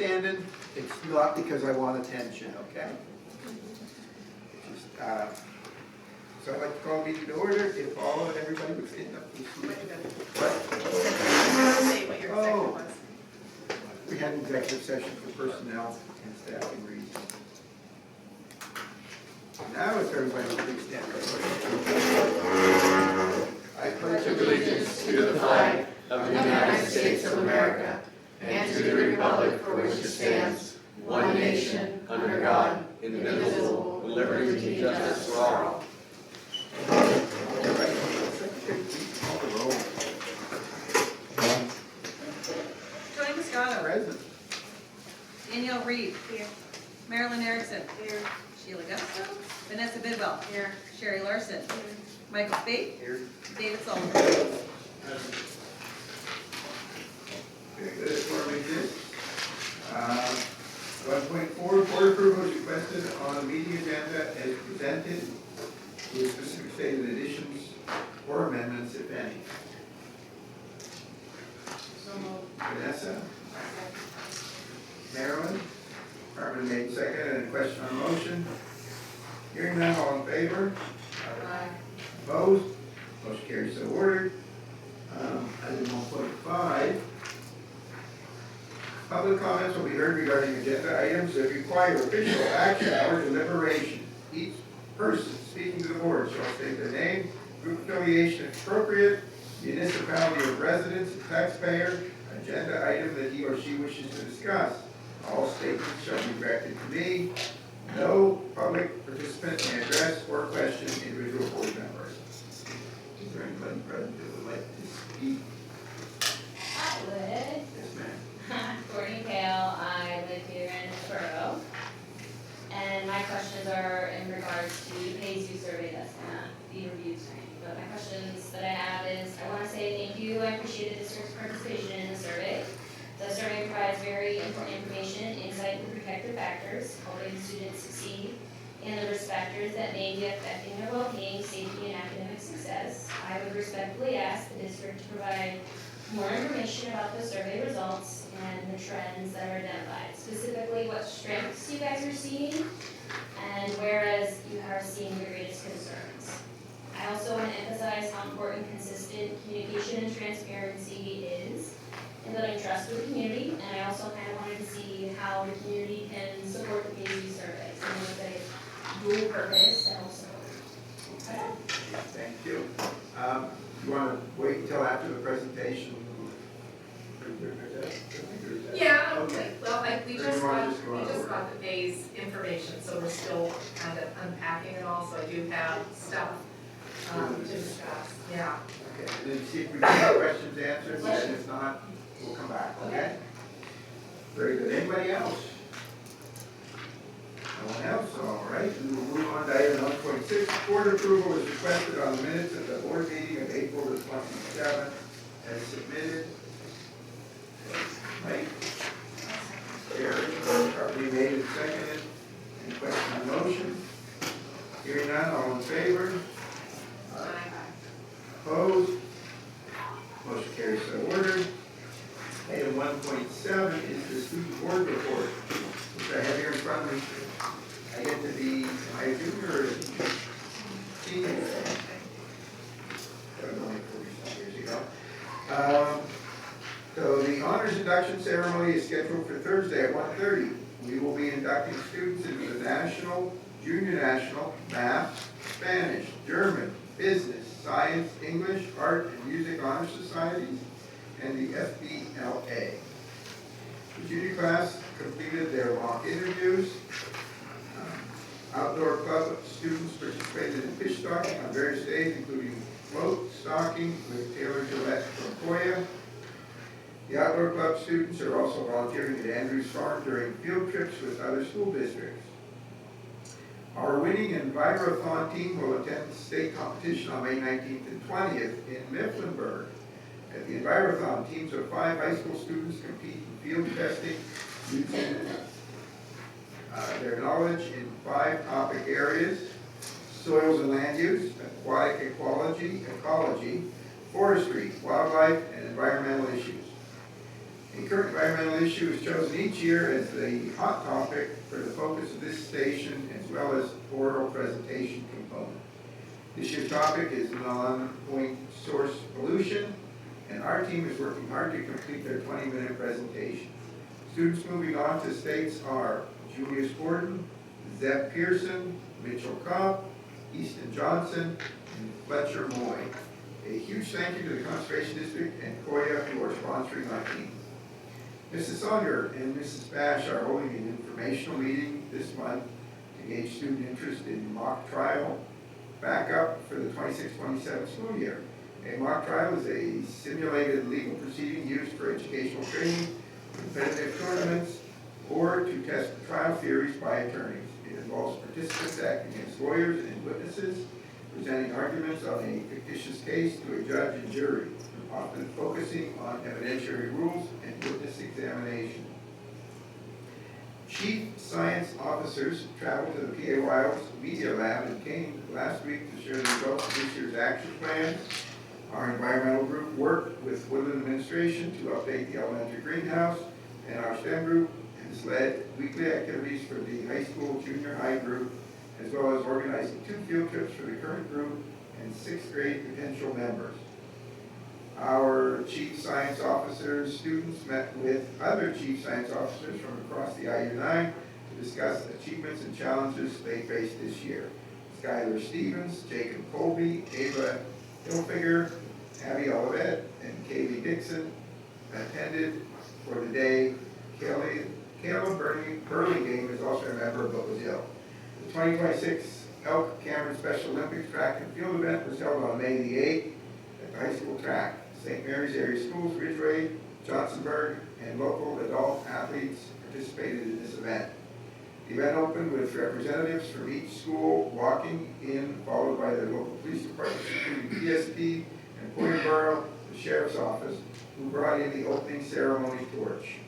standing, it's not because I want attention, okay? Just, so I'd like to call the meeting to order, if all of everybody would stand up, please. Wait a minute. What? Say what your second was. We had an executive session for personnel and staffing reasons. Now if everybody would please stand up. I pledge Allegiance to the flag of the United States of America and to the republic for which it stands, one nation, under God, indivisible, with liberty and justice for all. Tony Moscato. Present. Danielle Reed. Here. Marilyn Erickson. Here. Sheila Gusto. Vanessa Bidwell. Here. Sherry Larson. Here. Michael Spate. Here. David Sullivan. Very good, before we do. 1.4, board approval is requested on the meeting agenda as presented with specific stated additions or amendments, if any. So moved. Vanessa? Marilyn? Carmen made second, and a question on the motion. Hearing none, all in favor? Aye. Opposed? Motion carries, so ordered. Item 1.5. Public comments will be heard regarding agenda items that require official action or deliberation. Each person speaking to the board shall state their name, group affiliation if appropriate, municipality of residence, and taxpayer, agenda item that he or she wishes to discuss. All statements shall be directed to me. No public participant may address or question individual board members. Is there anybody present that would like to speak? I would. Yes, ma'am. Courtney Kale, I live here in Borough. And my questions are in regards to the pays you survey that's gonna be reviewed tonight. But my questions that I have is, I wanna say thank you, I appreciate the district's participation in the survey. The survey provides very important information, insight into protective factors, helping students succeed, and the risk factors that may be affecting their well-being, safety, and academic success. I would respectfully ask the district to provide more information about the survey results and the trends that are identified, specifically what strengths you guys are seeing and whereas you are seeing the greatest concerns. I also want to emphasize how important consistent communication and transparency is in building trust with the community, and I also kind of wanted to see how the community can support the community surveys and with a dual purpose to help support. Okay. Thank you. You want to wait until after the presentation? Yeah, Okay. well, we Or just you wanna got, just go we out of just order? got the phase information, so we're still kind of unpacking it all, so I do have stuff to discuss, yeah. Okay, and then see if we can get questions answered, and if not, we'll come back, okay? Very good. Anybody else? No one else? All right, we will move on to item 1.6. Board approval is requested on the minutes of the board meeting of April the 27th as submitted. Mike? Gary? Properly made and seconded. Any question on the motion? Hearing none, all in favor? Opposed? Motion carries, so ordered. Item 1.7 is the student board report, which I have here in front of me. I get to be, am I a junior or a senior? That was only 40 years ago. So the honors induction ceremony is scheduled for Thursday at 1:30. We will be inducting students into the national, junior national, math, Spanish, German, business, science, English, art, and music honor societies, and the FBLA. The junior class completed their mock interviews. Outdoor club students participated in fish stocking on various days, including float stocking with Taylor Gillette from Koya. The outdoor club students are also volunteering at Andrews Farm during field trips with other school districts. Our winning Envirothon team will attend the state competition on May 19th and 20th in Mifflinburg. At the Envirothon, teams of 5 high school students compete in field testing using their knowledge in 5 topic areas: soils and land use, aquatic ecology, forestry, wildlife, and environmental issues. A current environmental issue is chosen each year as the hot topic for the focus of this station, as well as oral presentation component. This year's topic is non-point source pollution, and our team is working hard to complete their 20-minute presentation. Students moving on to states are Julius Gordon, Zeb Pearson, Mitchell Cobb, Easton Johnson, and Fletcher Moy. A huge thank you to the Conservation District and Koya who are sponsoring our team. Mrs. Sager and Mrs. Bash are holding an informational meeting this month to gauge student interest in mock trial backup for the 26-27 school year. A mock trial is a simulated legal proceeding used for educational training, competitive tournaments, or to test trial theories by attorneys. It involves participants acting as lawyers and witnesses, presenting arguments on a fictitious case to a judge and jury, often focusing on evidentiary rules and witness examination. Chief Science Officers traveled to the PA Wilds Media Lab and came last week to share the results of this year's action plan. Our environmental group worked with Woodland Administration to update the elementary greenhouse, and our STEM group has led weekly activities for the high school junior high group, as well as organizing 2 field trips for the current group and 6th grade potential members. Our Chief Science Officers students met with other Chief Science Officers from across the IU9 to discuss achievements and challenges they faced this year. Skylar Stevens, Jacob Colby, Ava Hilfiger, Abby Olivet, and Kaylee Dixon attended for the day. Caleb Burlingame is also a member but was ill. The 2026 Elk Cameron Special Olympics track and field event was held on May the 8th at the high school track. St. Mary's area schools, Ridgeway, Johnsonburg, and local adult athletes participated in this event. The event opened with representatives from each school walking in, followed by their local police departments, including PSP and Point Borough, the Sheriff's Office, who brought in the opening ceremony torch.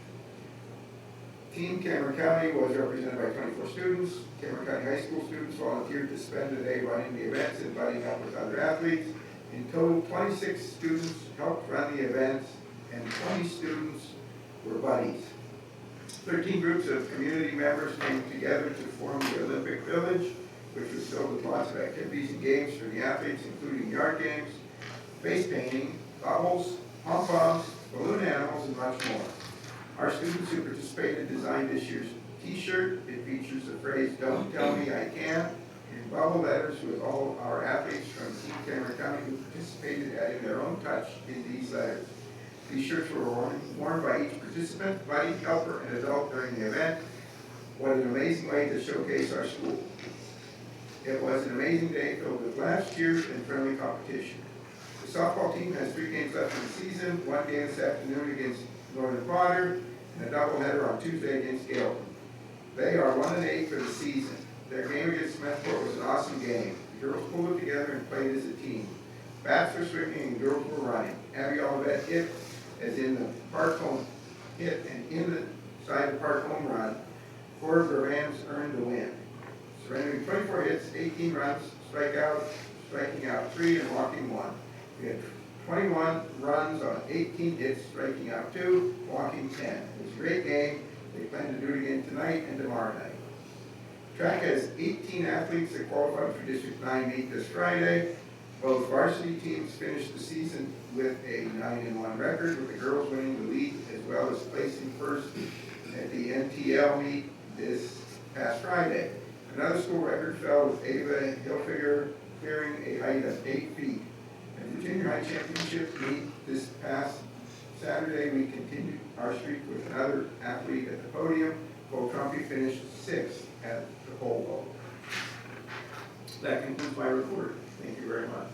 Team Cameron County was represented by 24 students. Cameron County High School students volunteered to spend the day running the events and budding up with other athletes. In total, 26 students helped run the events, and 20 students were buddies. 13 groups of community members came together to form the Olympic Village, which was filled with lots of activities and games for the athletes, including yard games, face painting, bubbles, pom-poms, balloon animals, and much more. Our students who participated designed this year's t-shirt. It features the phrase, "Don't tell me I can't," in bubble letters with all our athletes from Team Cameron County who participated adding their own touch in these letters. These shirts were worn by each participant, buddy, helper, and adult during the event. What an amazing way to showcase our school. It was an amazing day filled with laughs, cheers, and friendly competition. The softball team has 3 games left in the season, 1 game this afternoon against Northern Fodder, and a doubleheader on Tuesday against Galeton. They are 1-8 for the season. Their game against Smethport was an awesome game. The girls pulled it together and played as a team. Bats were swinging and girls were running. Abby Olivet hit, as in the park home hit, and inside the park home run. 4 of their Rams earned the win. Surrendering 24 hits, 18 runs, striking out 3, and walking 1. We had 21 runs on 18 hits, striking out 2, walking 10. It was a great game. They plan to do it again tonight and tomorrow night. Track has 18 athletes that qualified for District 9 meet this Friday. Both varsity teams finished the season with a 9-1 record, with the girls winning the lead as well as placing first at the NTL meet this past Friday. Another school record fell with Ava Hilfiger clearing a height of 8 feet. At the junior high championship meet this past Saturday, we continued our streak with another athlete at the podium. Cole Trumpy finished 6th at the pole vault. That concludes my report. Thank you very much.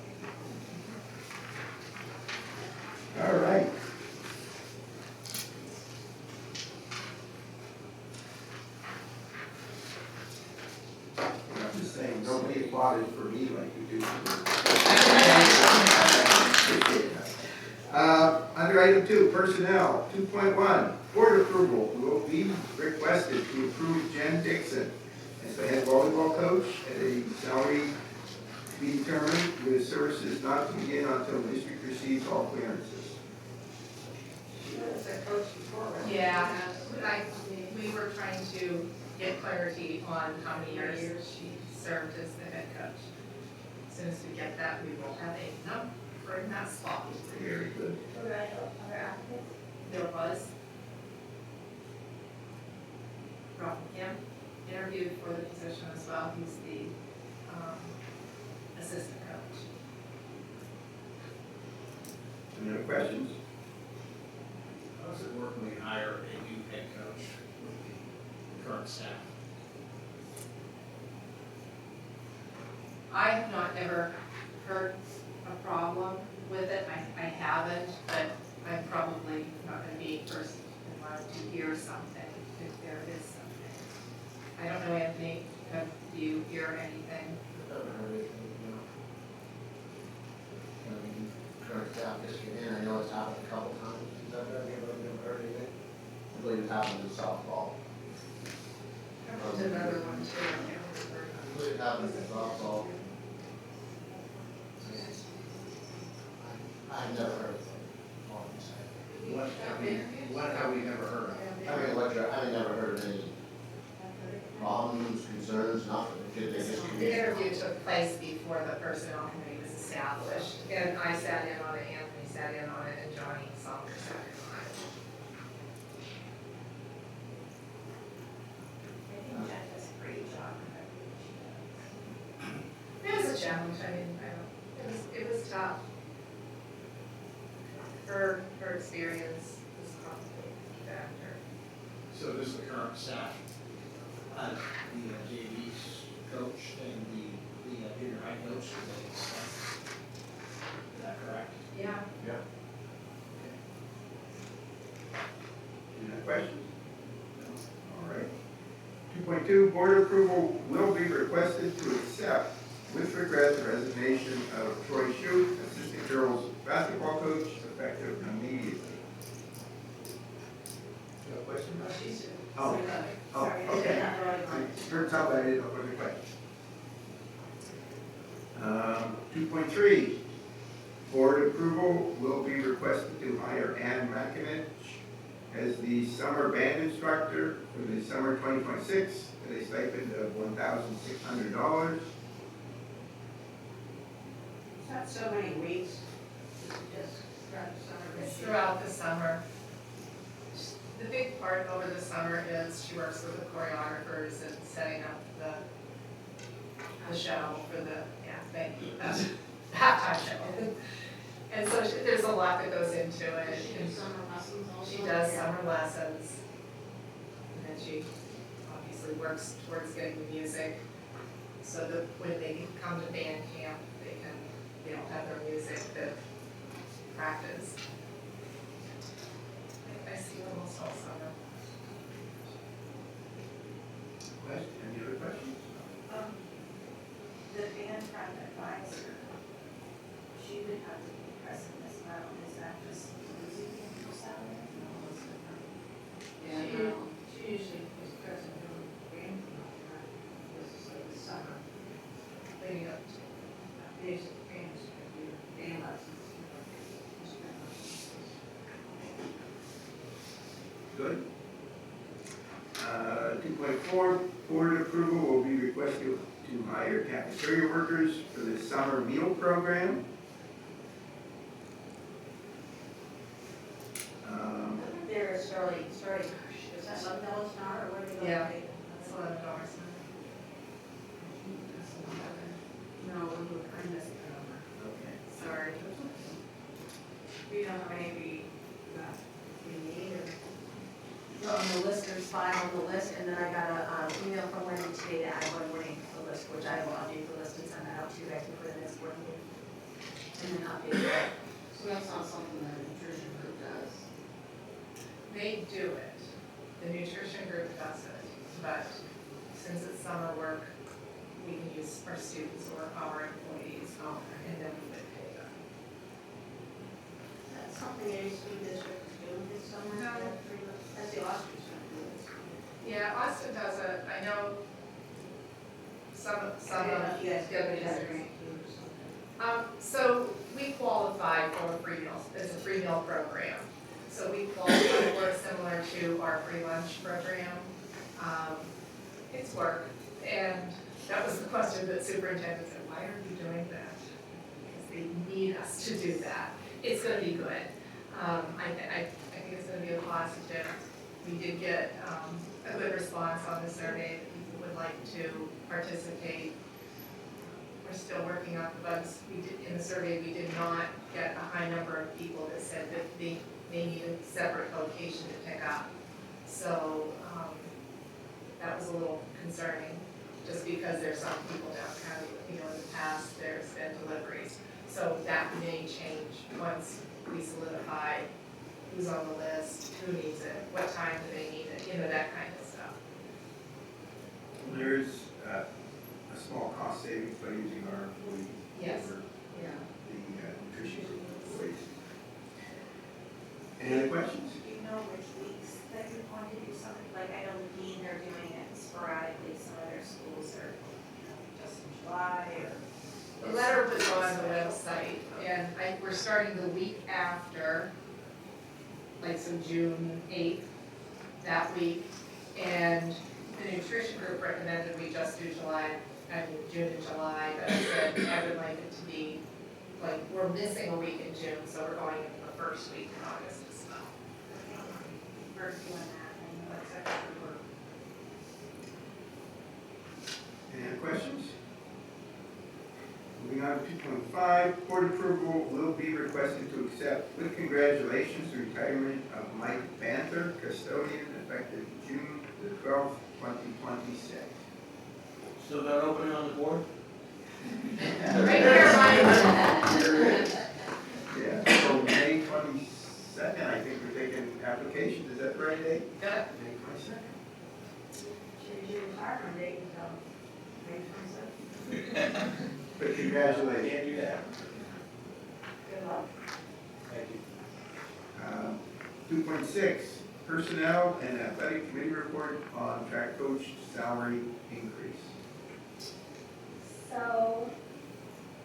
All right. I'm just saying, nobody applauded for me like you do for me. Under item 2, personnel, 2.1, board approval will be requested to approve Jen Dixon as the head volleyball coach at a salary to be determined with services not to begin until the district receives all clearances. assistant coach before, right? Yeah, we were trying to get clarity on how many years she served as the head coach. As soon as we get that, we will have a number in that spot. Very good. Other applicants? There was. Robin Kim interviewed for the position as well. He's the assistant coach. Any other questions? How does it work when we hire a new head coach with the current staff? I have not ever heard a problem with it. I haven't, but I'm probably not going to be first in line to hear something if there is something. I don't know, Anthony, have you hear anything? Never heard anything, you know. Current staff just get in, I know it's happened a couple times, since I've been here, but I've never heard anything. I believe it happened in softball. There's another one too. I believe it happened in softball. I've never heard of it, all I'm saying. What have we never heard of? I mean, never heard of any problems, concerns, nothing. They just The interview took place before the personnel committee was established, and I sat in on it, Anthony sat in on it, and Johnny Salter sat in on it. I think Jen does a great job. It was a challenge, I mean, it was tough. Her experience was probably a factor. So does the current staff, the JV coach and the junior high coach, do they staff? Is that correct? Yeah. Yeah. Any other questions? All right. 2.2, board approval will be requested to accept with regret the resignation of Troy Shute, assistant girls basketball coach, effective immediately. No question? She's. Oh, Sorry, I okay. did not know I wanted. Turns out I didn't open the question. 2.3, board approval will be requested to hire Ann McInich as the summer band instructor for the summer 2026 at a stipend of $1,600. It's not so many weeks, it's just throughout the summer. It's throughout the summer. The big part over the summer is she works with the choreographers and setting up the show for the, thank you, halftime show. And so there's a lot that goes into it. And Summer lessons also. she does summer lessons. And then she obviously works towards getting the music so that when they come to band camp, they'll have their music to practice. I see almost all summer. Any other questions? The band front advisor, she would have to be present as well, is that just losing the salary? No, it's different. She usually is present during band camp, right? This is like the summer, leading up to basic bands, band lessons. Good. 2.4, board approval will be requested to hire cafeteria workers for the summer meal program. There is starting, is that $11 an hour or what do you go? Yeah. That's $11 an hour. No, I missed the number. Okay. Sorry. We don't know maybe that we need or. On the list, there's 5 on the list, and then I got an email from Wendy today to add one more name to the list, which I will update the list and send that out to you guys before the next board meeting. And then update it. So that's not something that a nutrition group does. They do it. The nutrition group does it, but since it's summer work, we can use our students or our employees, and then we would pay them. That's something any school district is doing this summer? No. That's the Austrians don't do this. Yeah, Austin does it. I know some of You guys the other get a districts. grant too or something. So we qualify for a free meal, it's a free meal program. So we qualify for similar to our free lunch program. It's work, and that was the question that superintendent said, why are you doing that? Because they need us to do that. It's gonna be good. I think it's gonna be a positive. We did get a good response on the survey that people would like to participate. We're still working out the bugs. In the survey, we did not get a high number of people that said that they need a separate location to pick up. So that was a little concerning, just because there's some people downtown, in the past, there's been deliveries. So that may change once we solidify who's on the list, who needs it, what time do they need it, that kind of stuff. There is a small cost savings by using our employees Yes. over Yeah. the nutrition employees. Any other questions? Do you know which weeks that you want to do something? Like, I know the Dean, they're doing it sporadically, some of their schools are, just in July or. The letter was on the website, and we're starting the week after, like some June 8th, that week. And the nutrition group recommended we just do June and July, but I said I would like it to be, like, we're missing a week in June, so we're going into the first week in August as well. For doing that, I know it's extra work. Any other questions? Moving on to 2.5, board approval will be requested to accept with congratulations the retirement of Mike Banther, custodian, effective June the 12th, 2026. So that opening on the board? Right here, Mike. Yeah, so May 22nd, I think we're taking applications, is that the right date? Yeah. May 22nd. Should you retirement date until May 27th? But congratulations. Can't do that. Good luck. Thank you. 2.6, personnel and athletic committee report on track coach salary increase. So,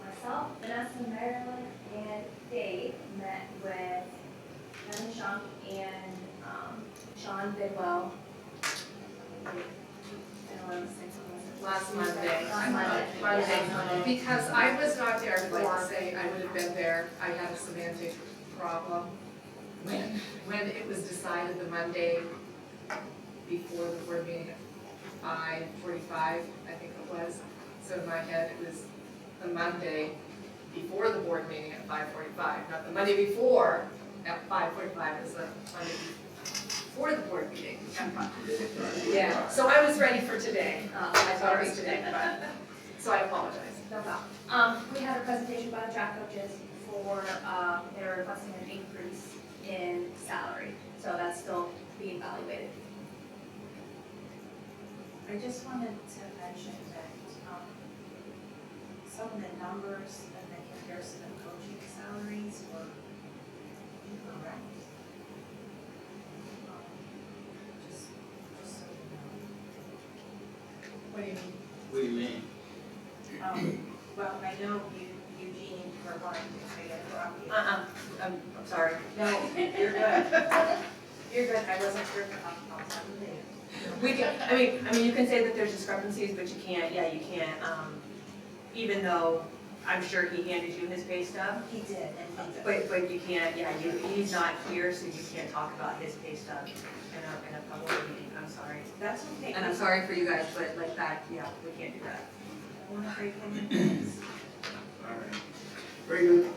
myself, Vanessa, Marilyn, and Dave met with Kevin Shunk and Sean Bidwell. Last Monday. Last Monday. Because I was not there, I'd like to say I would have been there, I had a semantic problem. When it was decided the Monday before the board meeting at 5:45, I think it was. So in my head, it was the Monday before the board meeting at 5:45, not the Monday before at 5:45, it was the Monday before the board meeting at 5. Yeah, so I was ready for today. I thought it was today, but, so I apologize. No problem. We had a presentation by the track coaches for, they were requesting an increase in salary, so that's still being evaluated. I just wanted to mention that, some of the numbers and the comparison of coaching salaries were incorrect. Just so What do you mean? What do you mean? you know. Well, I know Eugene, for one, I interrupt you. I'm sorry. No, you're good. You're good, I wasn't sure if I'll tell you later. We can, I mean, you can say that there's discrepancies, but you can't, you can't, even though I'm sure he handed you his pay stub. He did, and he did. But you can't, he's not here, so you can't talk about his pay stub in a public meeting, I'm sorry. That's okay. And I'm sorry for you guys, but like that, we can't do that. I want to break in. All right. Very good.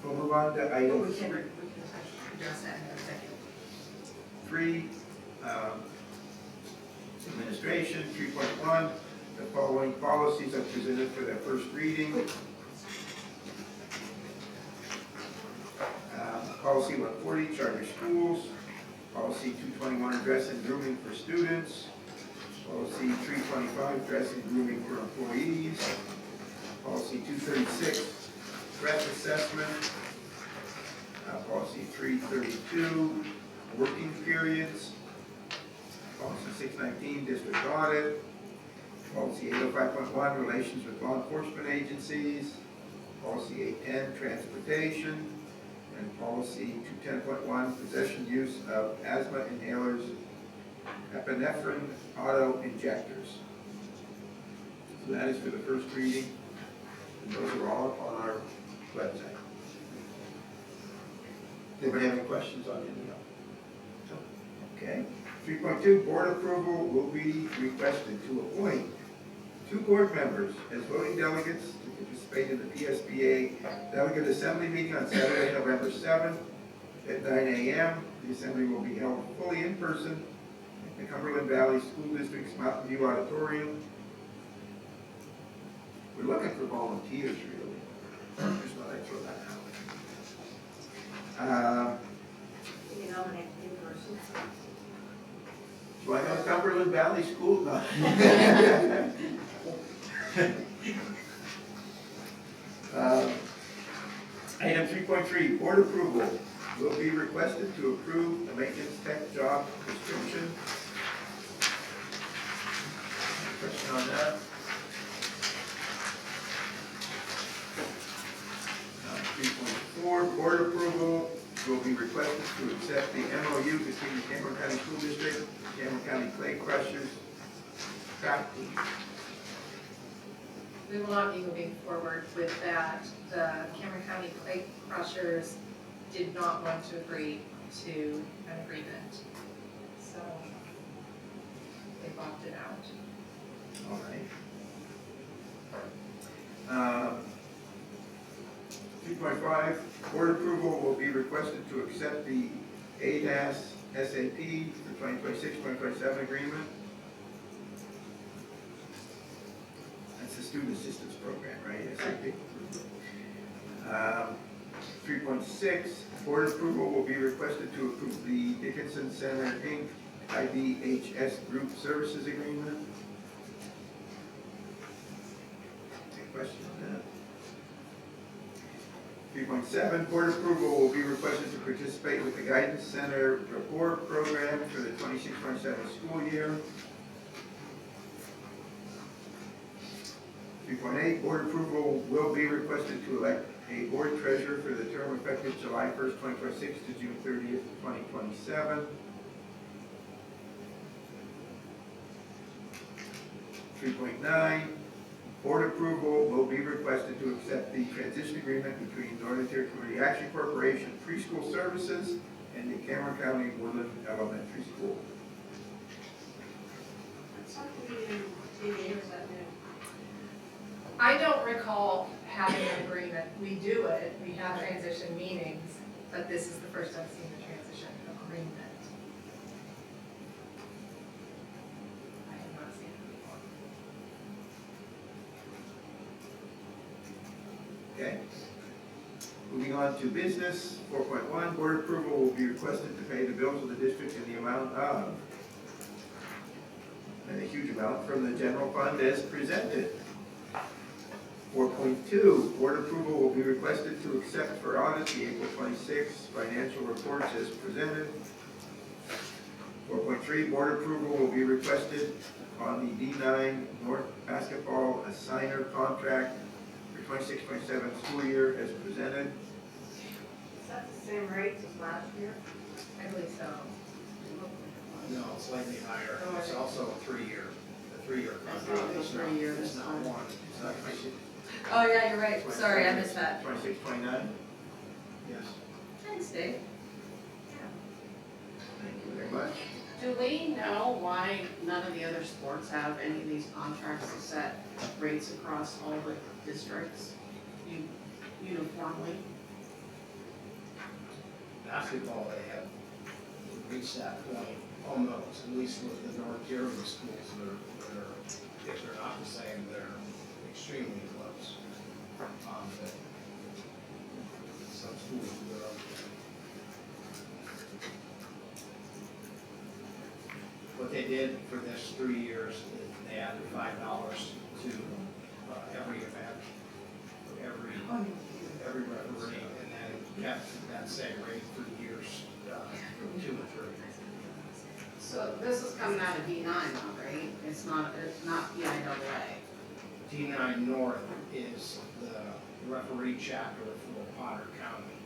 We'll move on to But item we can address that in a second. 3, administration. 3.1, the following policies are presented for their first reading. Policy 140, charter schools. Policy 221, dress and grooming for students. Policy 325, dress and grooming for employees. Policy 236, dress assessment. Policy 332, working periods. Policy 619, district audit. Policy 805.1, relations with law enforcement agencies. Policy 810, transportation. And and policy 210.1, possession use of asthma inhalers, epinephrine auto injectors. So that is for the first reading, and those are all up on our website. Anybody have any questions on any of them? Okay. 3.2, board approval will be requested to appoint 2 board members as voting delegates to participate in the PSBA Delegate Assembly meeting on Saturday, November 7th at 9 a.m. The assembly will be held fully in person at the Cumberland Valley School District's Mountain View Auditorium. We're looking for volunteers, really. Just thought I'd throw that out. You nominate a new person. Do I know Cumberland Valley School? No. Item 3.3, board approval will be requested to approve the maintenance tech job description. Any question on that? 3.4, board approval will be requested to accept the MOU between the Cameron County School District, Cameron County Clay Crushers, track team. We will not be moving forward with that. The Cameron County Clay Crushers did not want to agree to an agreement, so they opted out. All right. 3.5, board approval will be requested to accept the ADAS SAP for 2026-2027 agreement. That's the Student Assistance Program, right, SAP? 3.6, board approval will be requested to approve the Dickinson Center, Inc. IBHS Group Services Agreement. Any questions on that? 3.7, board approval will be requested to participate with the Guidance Center Rapport Program for the 26-27 school year. 3.8, board approval will be requested to elect a board treasurer for the term effective July 1st, 2026 to June 30th, 2027. 3.9, board approval will be requested to accept the transition agreement between Northern Tier Community Action Corporation Preschool Services and the Cameron County Woodland Elementary School. That's something we did in TDA, was that new? I don't recall having an agreement. We do it, we have transition meetings, but this is the first I've seen the transition agreement. I have not seen it before. Okay. Moving on to business, 4.1, board approval will be requested to pay the bills of the district in the amount of, and a huge amount, from the general fund as presented. 4.2, board approval will be requested to accept for audit the April 26 financial reports as presented. 4.3, board approval will be requested on the D9 North Basketball Assigner contract for 26-27 school year as presented. Is that the same rates as last year? I believe so. No, it's slightly higher. It's also a 3-year, the 3-year It's contract. not the 3 years. It's not one, it's not 26. Oh, yeah, you're right. Sorry, I missed that. 26, 29. Yes. Thanks, Dave. Thank you very much. Do we know why none of the other sports have any of these contracts that set rates across all the districts uniformly? Basketball, they have reached that point almost, at least with the North Tier schools that are, if they're not the same, they're extremely close. But some schools do their own thing. What they did for this 3 years, is they added $5 to every event, for every referee, and then kept that same rate for years 2 and 3. So this is coming out of D9 though, right? It's not PIAA. D9 North is the referee chapter for Potter County.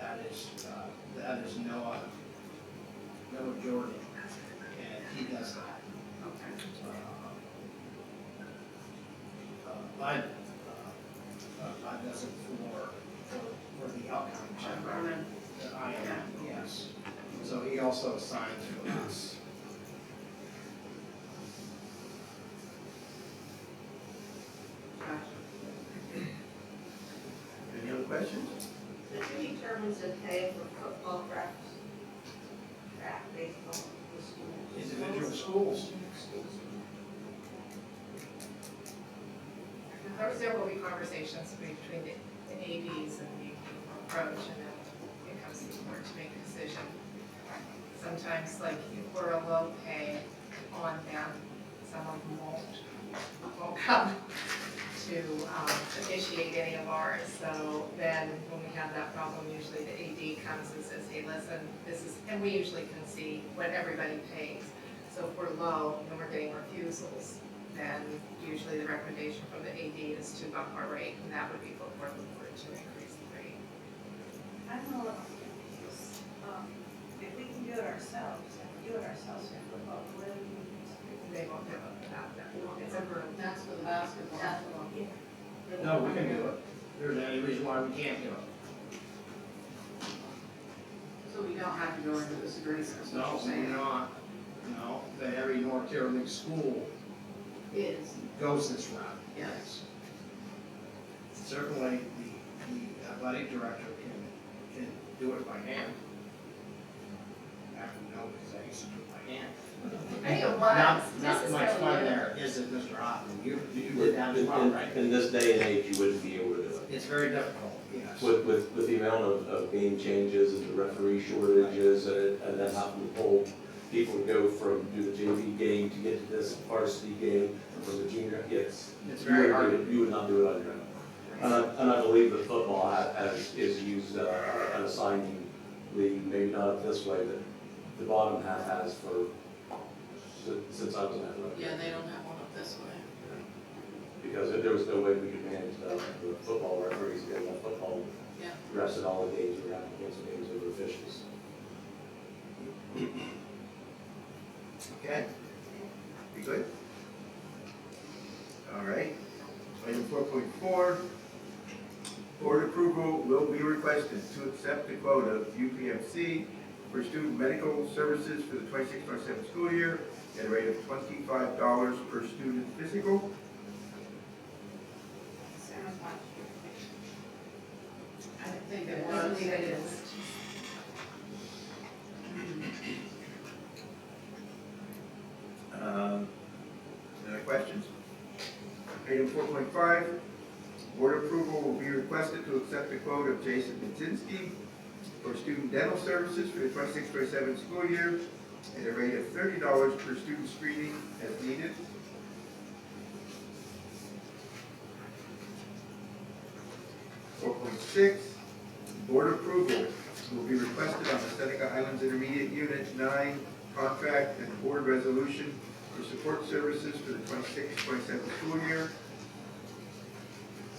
that is Noah Jordan, and he does that. Okay. Bud does it for the outcome check. Vernon. I am, yes. So he also assigns for us. Any other questions? The who determines the pay for football, track, baseball, the schools? Individual schools. There will be conversations between the ADs and the approach, and then it comes to the board to make a decision. Sometimes, like, if we're a low pay on them, someone won't come to initiate any of ours. So then, when we have that problem, usually the AD comes and says, hey, listen, this is, and we usually can see what everybody pays. So if we're low and we're getting refusals, then usually the recommendation from the AD is to bump our rate, and that would be before the board to increase the rate. I'm a little confused. If we can do it ourselves, for football, what do we do? They won't give up that. It's a group. That's for the basketball. No, we can do it. There's any reason why we can't do it. So we don't have to go into this agreement, is what No, you're we're saying? not. No, that every North Carolina school Is, goes this route. yes. Certainly, the athletic director can do it by hand. I know, because I used to do it by hand. Hey, it was. Not This is much how fun we- there, is it, Mr. Hoffman? You did that as well, right? In this day and age, you wouldn't be able to do it. It's very difficult, yes. With the amount of game changes and the referee shortages and then having to pull people to go from, do the JV game to get to this varsity game, from the junior, yes. It's very hard. You would not do it on your own. And I believe that football is used, an assigning league, maybe not up this way, but the bottom half has since I was in athletic. Yeah, they don't have one up this way. Because there was no way we could manage the football referees, getting the football Yeah. refs at all the games, we were having to cancel games over officials. Okay? You good? All right. Item 4.4, board approval will be requested to accept the quote of UPMC for student medical services for the 26-27 school year at a rate of $25 per student physical. Sarah's not I think it was, it is. Any other questions? Item 4.5, board approval will be requested to accept the quote of Jason Vinzinski for student dental services for the 26-27 school year at a rate of $30 per student screening as needed. Board approval will be requested on the Seneca Islands Intermediate Unit 9 contract and board resolution for support services for the 26-27 school year.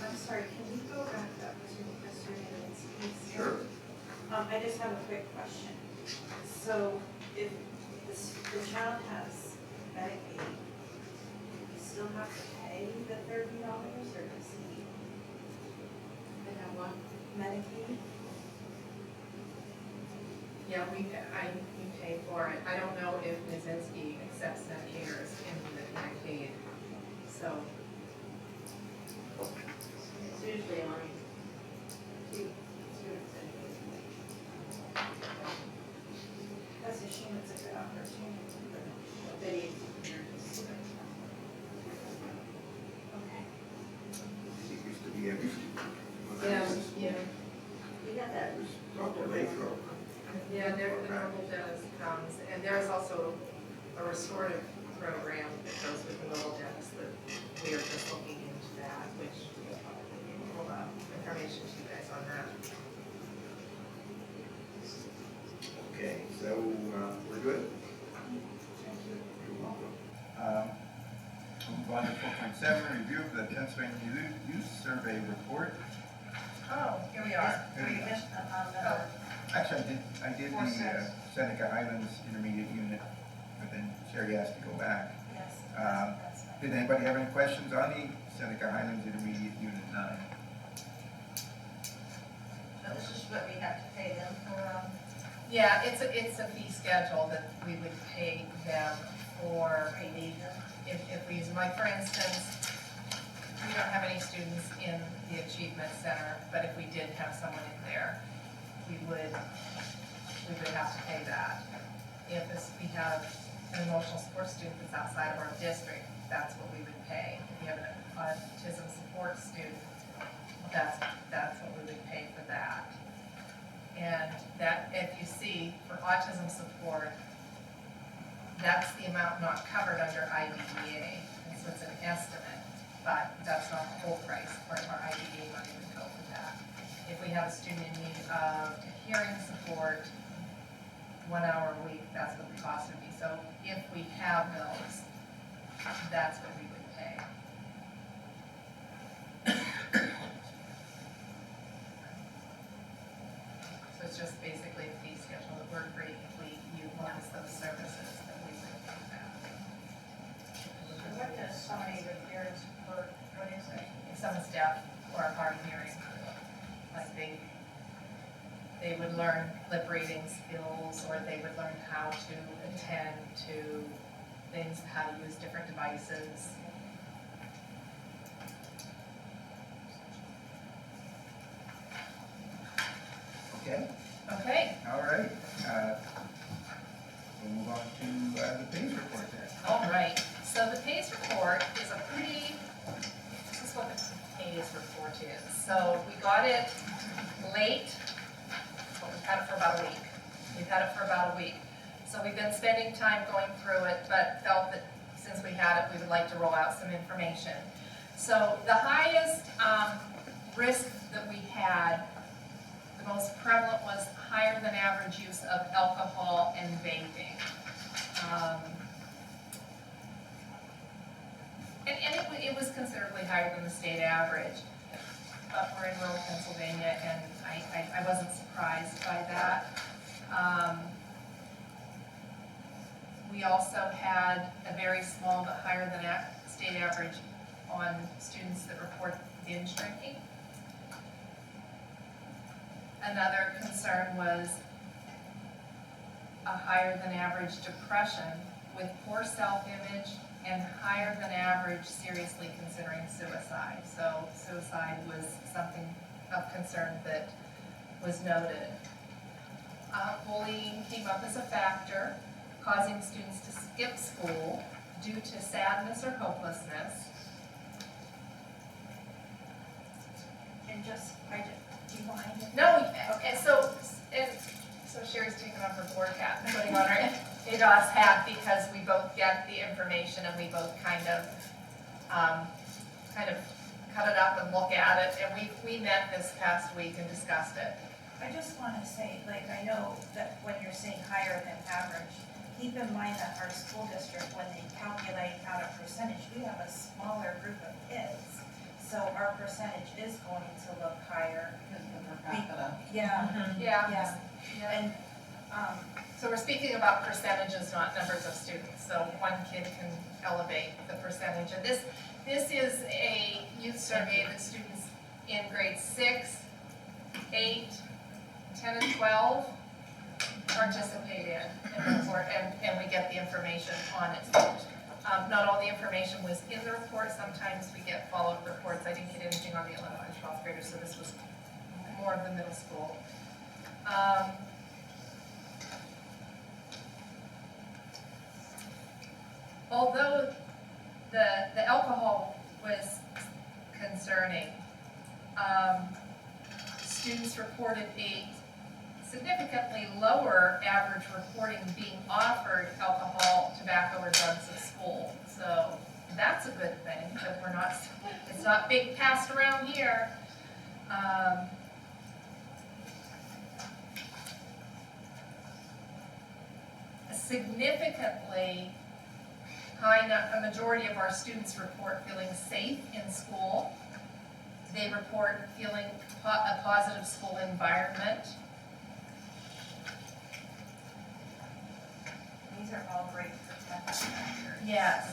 I'm sorry, can you go back up to Mr. Nivensky's? Sure. I just have a quick question. So if the child has Medicaid, you still have to pay the $30 or does he They have one? Medicaid? Yeah, we pay for it. I don't know if Nizinski accepts Medicaid in the Medicaid, so. It's usually on two students anyway. That's a shame, it's a good opportunity for the video parents. Okay. It used to be every. Yeah. We got that. It was Dr. Lathrop. Yeah, the normal dentist comes, and there's also a restorative program that goes with the normal dentist that we are just looking into that, which we'll probably give a little information to you guys on that. Okay, so we're good? You're welcome. We'll move on to 4.7, review of the Pennsylvania Youth Survey Report. Oh, here we are. We missed Oh. Actually, I did Four the cents. Seneca Highlands Intermediate Unit, but then Sherry asked to go back. Yes, Um, that's fine. Did anybody have any questions on the Seneca Highlands Intermediate Unit 9? So this is what we have to pay them for, Yeah, it's a fee schedule that we would pay them for we need them. if we use, like, for instance, we don't have any students in the Achievement Center, but if we did have someone in there, we would have to pay that. We have an emotional support student that's outside of our district, that's what we would pay. If we have an autism support student, that's what we would pay for that. And that, if you see, for autism support, that's the amount not covered under IDEA, and so it's an estimate, but that's not the whole price, part of our IDEA money would go for that. If we have a student in need of hearing support, 1 hour a week, that's what the cost would be. So if we have those, that's what we would pay. So it's just basically a fee schedule that we're agreeing if we utilize those services, that we would pay that. So what does somebody with parents for, what is it? If someone's deaf or hard of hearing, like they would learn lip reading skills, or they would learn how to attend to things, how to use different devices. Okay, Okay, all right. We'll move on to the PACE report then. all right. So the PACE report is a pretty, this is what the PACE report is. So we got it late. Well, we've had it for about a week. We've had it for about a week. So we've been spending time going through it, but felt that since we had it, we would like to roll out some information. So the highest risk that we had, the most prevalent, was higher than average use of alcohol and vaping. And it was considerably higher than the state average. But we're in rural Pennsylvania, and I wasn't surprised by that. We also had a very small but higher than state average on students that report binge drinking. Another concern was a higher than average depression with poor self-image and higher than average seriously considering suicide. So suicide was something of concern that was noted. Bullying came up as a factor, causing students to skip school due to sadness or hopelessness. And just, do you mind? No, and so Sherry's taking off her board hat and putting on her ADOS hat, because we both get the information and we both kind of cut it up and look at it, and we met this past week and discussed it. I just want to say, like, I know that when you're saying higher than average, keep in mind that our school district, when they calculate out a percentage, we have a smaller group of kids. So our percentage is going to look higher. Yeah, Yeah. yeah. And, So we're speaking about percentages, not numbers of students. So one kid can elevate the percentage. And this is a youth survey that students in grades 6, 8, 10, and 12 participate in and report, and we get the information on it. Not all the information was in the report. Sometimes we get follow-up reports. I didn't get anything on the 11th and 12th graders, so this was more of the middle school. Although the alcohol was concerning, students reported a significantly lower average reporting being offered alcohol, tobacco, or drugs at school. So that's a good thing, that we're not, it's not being passed around here. Significantly high, a majority of our students report feeling safe in school. They report feeling a positive school environment. These are all great protective factors. Yes.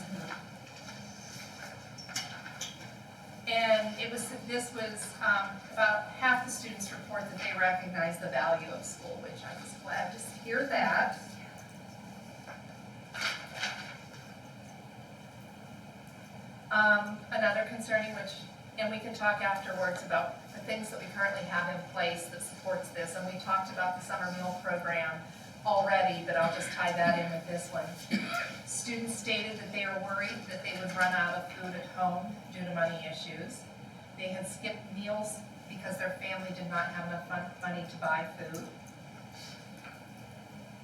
And this was about half the students report that they recognize the value of school, which I was glad to hear that. Another concerning, and we can talk afterwards about the things that we currently have in place that supports this, and we talked about the summer meal program already, but I'll just tie that in with this one. Students stated that they were worried that they would run out of food at home due to money issues. They had skipped meals because their family did not have enough money to buy food.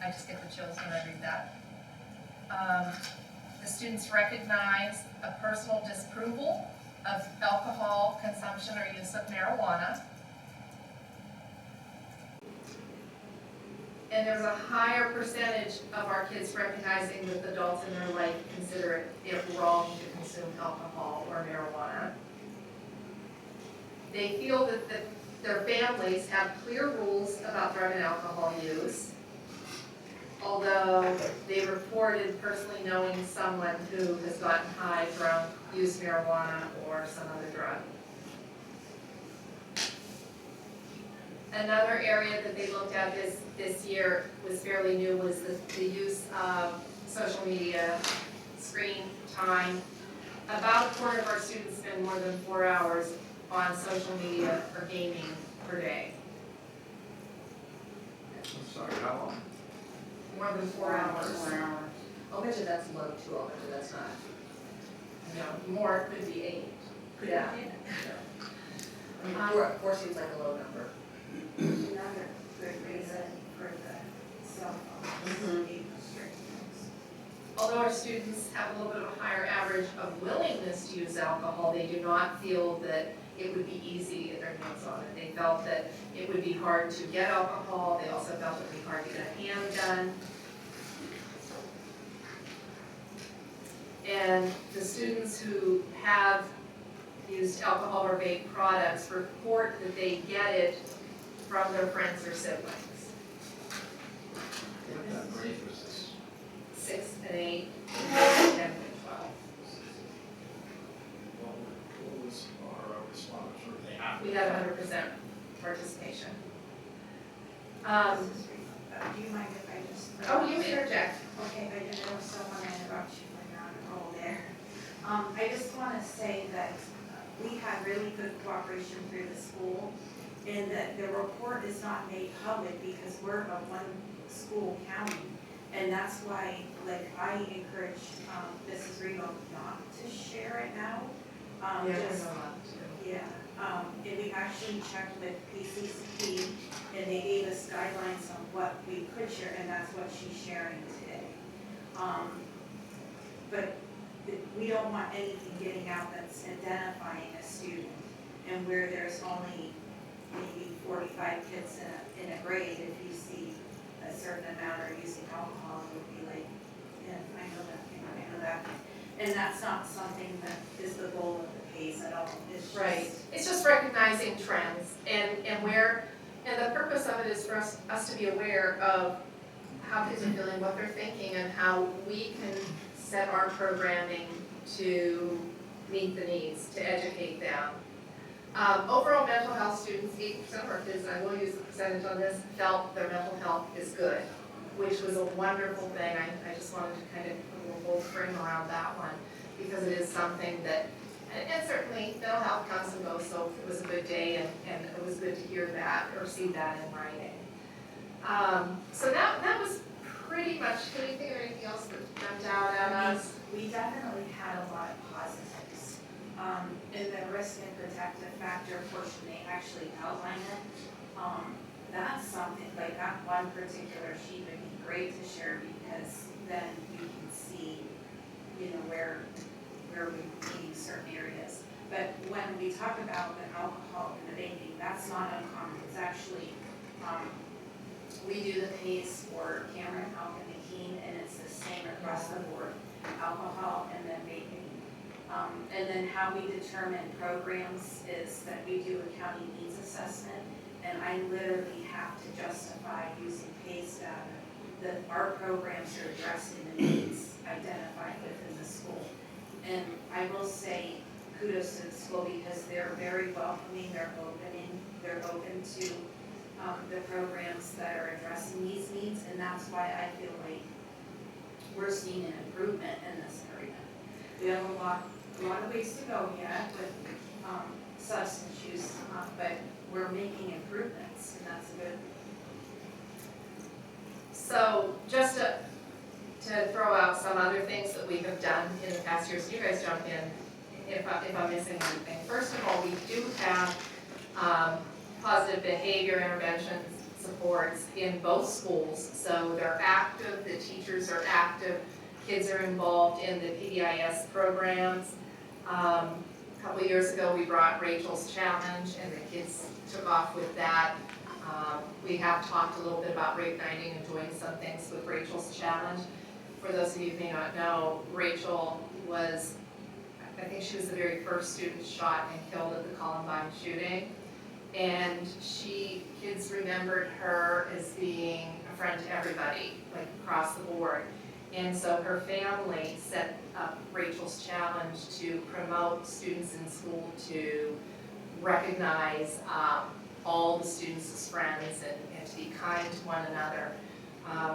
I just get the chills when I read that. The students recognize a personal disapproval of alcohol consumption or use of marijuana. And there's a higher percentage of our kids recognizing that the adults in their life consider it wrong to consume alcohol or marijuana. They feel that their families have clear rules about drug and alcohol use, although they reported personally knowing someone who has gotten high, drunk, used marijuana, or some other drug. Another area that they looked at this year was fairly new was the use of social media, screen time. About a quarter of our students spend more than 4 hours on social media or gaming per day. I'm sorry, how long? More than 4 hours. 4 hours. I'll bet you that's low too, I'll bet you that's not. No, more, could be 8. Could Yeah. I mean, four seems like a low number. Another good reason for the cell phone being restricted. Although our students have a little bit of a higher average of willingness to use alcohol, they do not feel that it would be easy to get their hands on it. They felt that it would be hard to get alcohol. They also felt it would be hard to get a handgun. And the students who have used alcohol or vape products report that they get it from their friends or siblings. What grade was this? 6 and 8, 10 and 12. What was our response? Were they happy? We had 100% participation. Do you mind if I just? Oh, you may interject. Okay, I didn't know if someone interrupt you when you're on a roll there. I just want to say that we had really good cooperation through the school, and that the report is not made public because we're a one school county. And that's why, like, I encourage Mrs. Rego not to share it now. And we actually checked with PCCP, and they gave us guidelines on what we could share, and that's what she's sharing today. But we don't want anything getting out that's identifying a student, and where there's only maybe 45 kids in a grade, if you see a certain amount are using alcohol, it would be like, yeah, I know that thing, I know that thing. And that's not something that is the goal of the PACE at all. It's just, Right. It's just recognizing trends and the purpose of it is for us to be aware of how kids are feeling, what they're thinking, and how we can set our programming to meet the needs, to educate them. Overall mental health students, 80% of our kids, and I will use the percentage on this, felt their mental health is good, which was a wonderful thing. I just wanted to kind of put a little whole frame around that one, because it is something that, and certainly mental health comes and goes, so it was a good day, and it was good to hear that or see that in writing. So that was pretty much, can you think of anything else that jumped out at us? we definitely had a lot of positives. In the risk and protective factor portion, they actually outline it. That's something, like that one particular sheet would be great to share, because then you can see, you know, where we're meeting certain areas. But when we talk about the alcohol and the vaping, that's not uncommon. It's actually, we do the PACE for Cameron, Elk, and McKean, and it's the same across the board. Alcohol and then vaping. And then how we determine programs is that we do a county needs assessment, and I literally have to justify using PACE data that our programs are addressing the needs identified within the school. And I will say kudos to the school because they're very welcoming, they're open to the programs that are addressing these needs, and that's why I feel like we're seeing an improvement in this area. We have a lot of ways to go yet with substance use, but we're making improvements, and that's good. So just to throw out some other things that we have done in the past years, you guys jump in if I'm missing anything. First of all, we do have positive behavior interventions supports in both schools. So they're active, the teachers are active, kids are involved in the PBIS programs. A couple of years ago, we brought Rachel's Challenge, and the kids took off with that. We have talked a little bit about rape nighting and doing some things with Rachel's Challenge. For those of you who may not know, Rachel was, I think she was the very first student shot and killed at the Columbine shooting. And kids remembered her as being a friend to everybody, like across the board. And so her family set up Rachel's Challenge to promote students in school to recognize all the students as friends and to be kind to one another.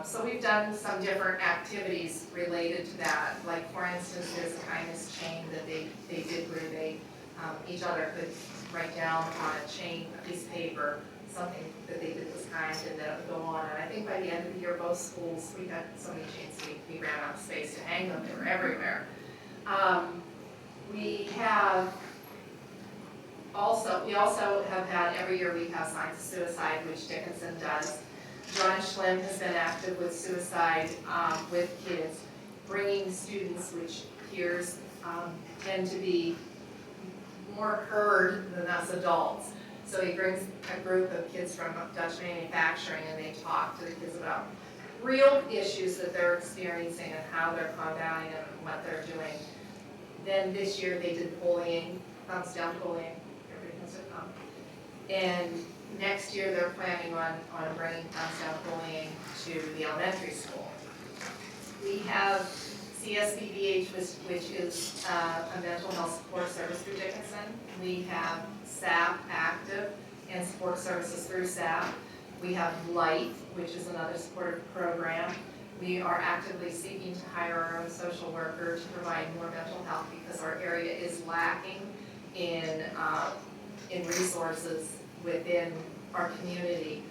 So we've done some different activities related to that. Like for instance, there's a kindness chain that they did where they each other could write down on a chain, a piece of paper, something that they did was kind, and that would go on. And I think by the end of the year, both schools, we had so many chains, we ran out of space to hang them. They were everywhere. We also have had, every year we have Signs of Suicide, which Dickinson does. John Schlim has been active with suicide with kids, bringing students, which peers tend to be more heard than us adults. So he brings a group of kids from Dutch manufacturing, and they talk to the kids about real issues that they're experiencing and how they're combating them and what they're doing. Then this year they did bullying, thumbs down bullying, everybody knows it. And next year they're planning on bringing thumbs down bullying to the elementary school. We have CSBDH, which is a mental health support service through Dickinson. We have SAP active and support services through SAP. We have LIGHT, which is another supportive program. We are actively seeking to hire our own social worker to provide more mental health because our area is lacking in resources within our community.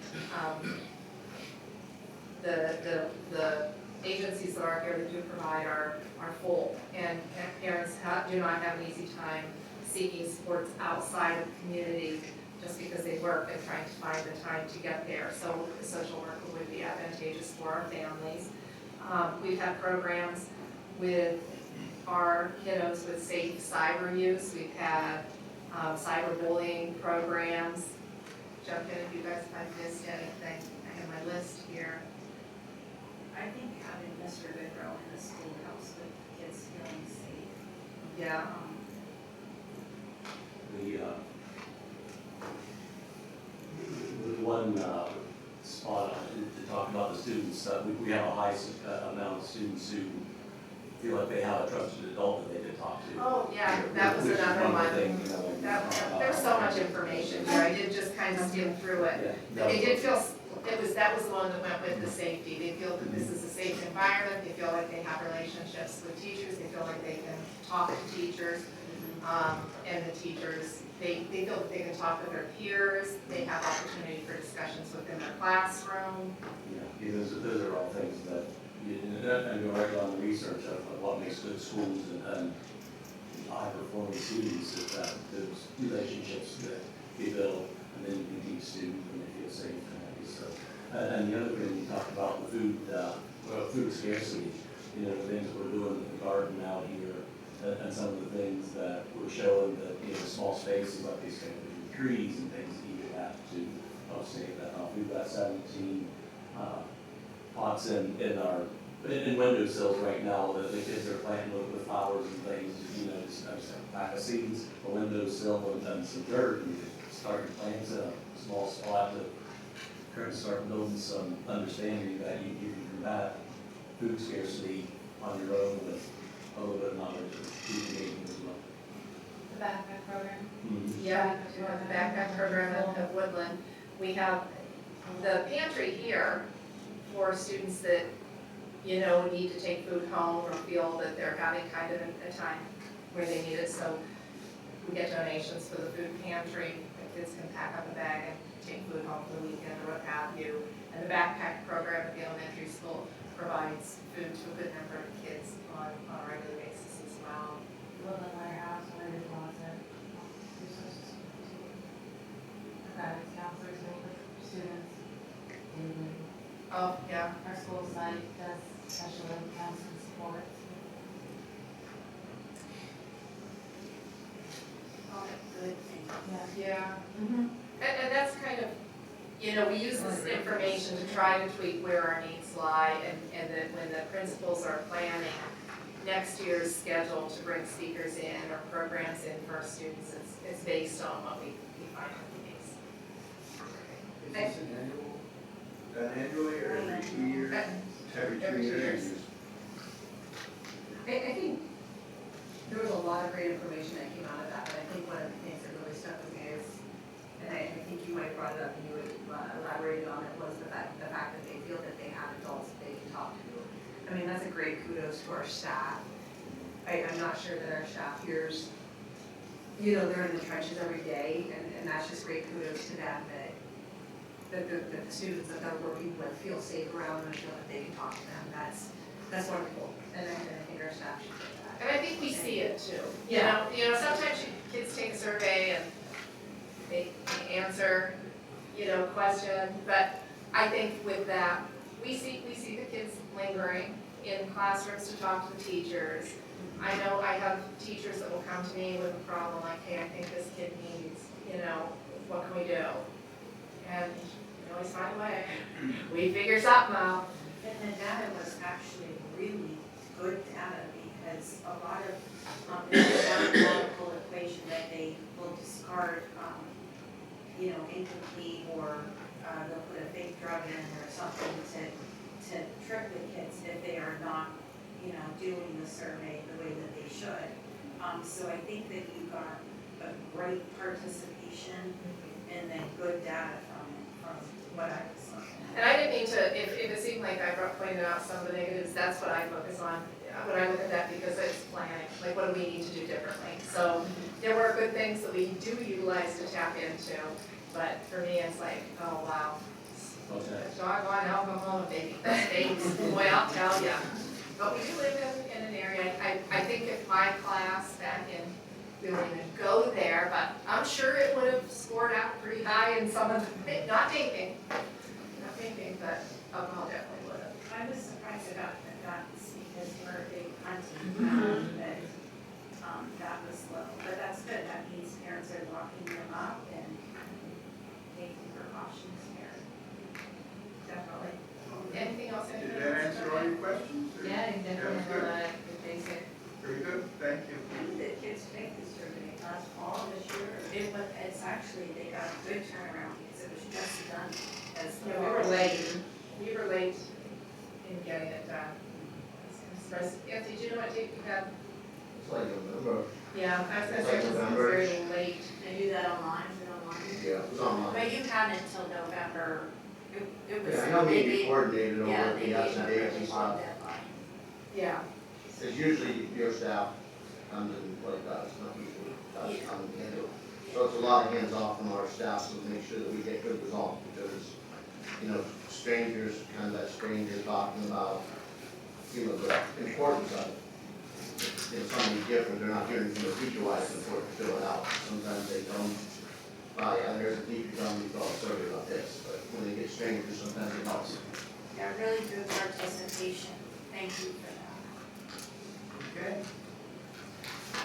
The agencies that are here that do provide are full, and parents do not have an easy time seeking supports outside of the community just because they work and trying to find the time to get there. So the social worker would be advantageous for our families. We've had programs with our kiddos with safe cyber use. We've had cyberbullying programs. Jump in if you guys have missed anything. I have my list here. I think having Mr. Goodrow in the school helps with kids feeling safe. Yeah. The one spot to talk about the students, we have a high amount of students who feel like they have a trusted adult that they can talk to. Oh, yeah, that was another one. Thing, you know, There's so much information here. I did just kind of skim through it. Yeah, They did feel, that was the one that went with the safety. They feel that this is a safe environment. They feel like they have relationships with teachers. They feel like they can talk to teachers. And the teachers, they feel that they can talk with their peers. They have opportunity for discussions within their classroom. Yeah, those are all things that, and go right on the research of what makes good schools and high-performing students is that those relationships that we build, and then you can teach students when they feel safe and happy. So, and the other thing you talked about, the food scarcity, you know, the things that we're doing in the garden out here, and some of the things that we're showing that, you know, small spaces like these kind of trees and things that you have to help save that off. We've got 17 pots in windowsills right now that the kids are planting with flowers and things, you know, just just have a pack of seeds, a windowsill, and then some dirt, and you start your plants in a small spot to kind of start building some understanding that you can combat food scarcity on your own with a little bit of knowledge of food engagement as well. The backpack program. Yeah, we have the backpack program at Woodland. We have the pantry here for students that, you know, need to take food home or feel that they're having kind of a time where they need it. So we get donations for the food pantry. The kids can pack up a bag and take food home for the weekend or what have you. And the backpack program at the elementary school provides food to a good number of kids on a regular basis as well. Woodland Warehouse, Woodland Closet, resources. Guidance counselors, meet with students. Oh, yeah. Our school site does special ed counseling support. All the good things. Yeah. And that's kind of, you know, we use this information to try to tweak where our needs lie, and that when the principals are planning next year's schedule to bring speakers in or programs in for our students, it's based on what we find are the needs. Is this an annual, done annually or every 2 years? Every 2 years. I think there was a lot of great information that came out of that, but I think one of the things that really stuck with me is, and I think you might have brought it up and you elaborated on it, was the fact that they feel that they have adults that they can talk to. I mean, that's a great kudos to our staff. I'm not sure that our staff here is, you know, they're in the trenches every day, and that's just great kudos to them that the students that they're working with feel safe around and feel that they can talk to them. That's wonderful, and I think our staff should do that. And I think we see it too. Yeah. You know, sometimes kids take a survey and they answer, you know, question, but I think with that, we see the kids lingering in classrooms to talk to the teachers. I know I have teachers that will come to me with a problem like, hey, I think this kid needs, you know, what can we do? And we always find a way. We figure something out. And the data was actually really good data because a lot of, there's a mathematical equation that they will discard, you know, incomplete or they'll put a fake drug in or something to trick the kids if they are not, you know, doing the survey the way that they should. So I think that you got a great participation and then good data from what I was looking at. And I didn't mean to, if it seemed like I pointed out some of the negatives, that's what I focus on when I look at that, because it's planning, like what do we need to do differently? So there were good things that we do utilize to tap into, but for me, it's like, oh, wow. Okay. Doggone alcohol and baby mistakes, boy, I'll tell ya. But we do live in an area, I think if my class back in, we wouldn't even go there, but I'm sure it would have scored out pretty high in some of the, not thinking, but alcohol definitely would have. I was surprised about the guns because we're a big hunting that that was low, but that's good, that means parents are locking them up and taking precautions here. Definitely. Anything else? Did that answer all your questions? or- Yeah, you definitely That was have good. a basic. Very good, thank you. The kids take the survey last fall this year. It's actually, they got a good turnaround because it was just done as the. Yeah, we were late. We were late in getting it done. Anthony, do you know what date we had? It's like November. Yeah, I was gonna It's say like it was November. very late. They do that online, is it online? Yeah, it was online. But you had until November, it was. Yeah, I know they we gave- coordinated Yeah, over they the gave outs a and dates really and long stuff. deadline. Yeah. It's usually your staff comes and like that, it's not usually us coming in. So it's a lot of hands off from our staff to make sure that we get good results, because, you know, strangers, kind of that stranger talking about, you know, the importance of it. You know, something different, they're not hearing from the teacher why it's important to fill it out. Sometimes they don't, yeah, there's a teacher telling me, oh, sorry about this, but when they get strangers, sometimes it helps. Yeah, really good participation. Thank you for that. Okay.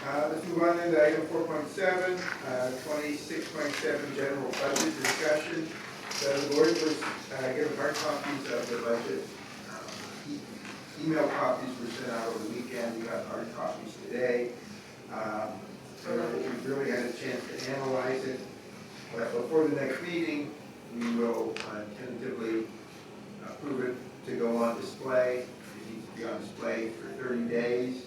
Let's move on to item 4.7, 26.7 general budget discussion. So the board was given hard copies of the budget. Email copies were sent out over the weekend. We got hard copies today. So we've really had a chance to analyze it. But before the next meeting, we will tentatively approve it to go on display. It needs to be on display for 30 days.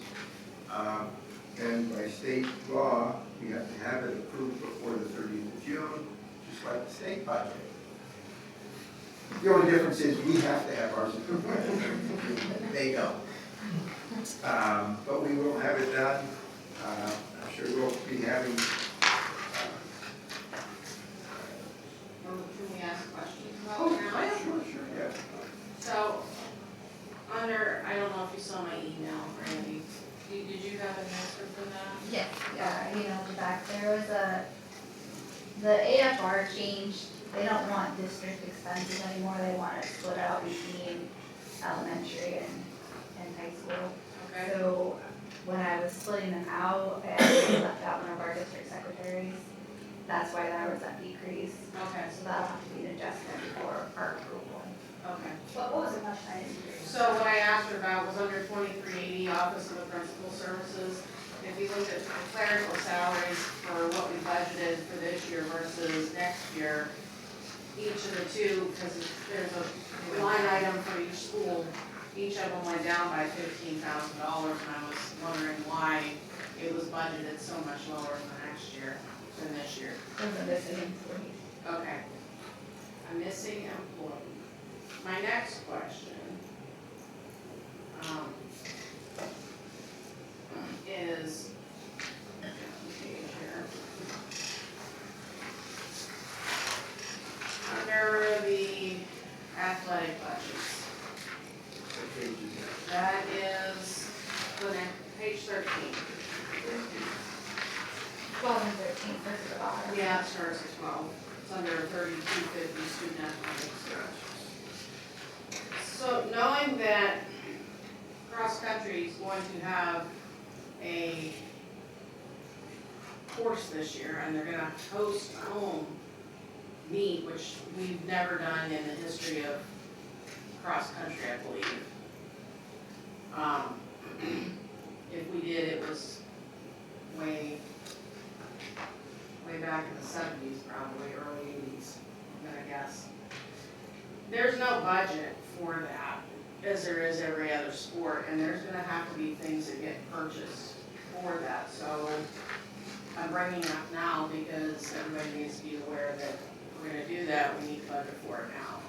And by state law, we have to have it approved before the 30th of June, just like the state budget. The only difference is we have to have ours approved. They don't. But we will have it done. I'm sure we'll be having, Can we ask questions about it now? sure, yeah. So, under, I don't know if you saw my email, Randy, did you have an answer for that? Yes, yeah, I emailed you back, there was the AFR changed, they don't want district expenses anymore, they want it split out between elementary and high school. Okay, So, when I was splitting them out, I actually left out one of our district secretaries, that's why there was that decrease. okay, So that'll have to be an adjustment for our approval. okay. What was the question? I didn't hear you. So what I asked her about was under 2380, Office of the Principal Services. If you look at clerical salaries for what we budgeted for this year versus next year, each of the two, because there's a line item for each school, each of them went down by $15,000, and I was wondering why it was budgeted so much lower for next year than this year. There's a missing employee. Okay. A missing employee. My next question is, here. Under the athletic budgets, What page is that is the next, page 13. 12 and 13, first at the bottom. Yeah, it starts at 12. It's under 3250 student athletics. So knowing that cross-country is going to have a course this year, and they're gonna host a home meet, which we've never done in the history of cross-country, I believe. If we did, it was way back in the 70s, probably, early 80s, I'm gonna guess. There's no budget for that, as there is every other sport, and there's gonna have to be things that get purchased for that, so I'm bringing it up now because everybody needs to be aware that if we're gonna do that, we need to budget for it now.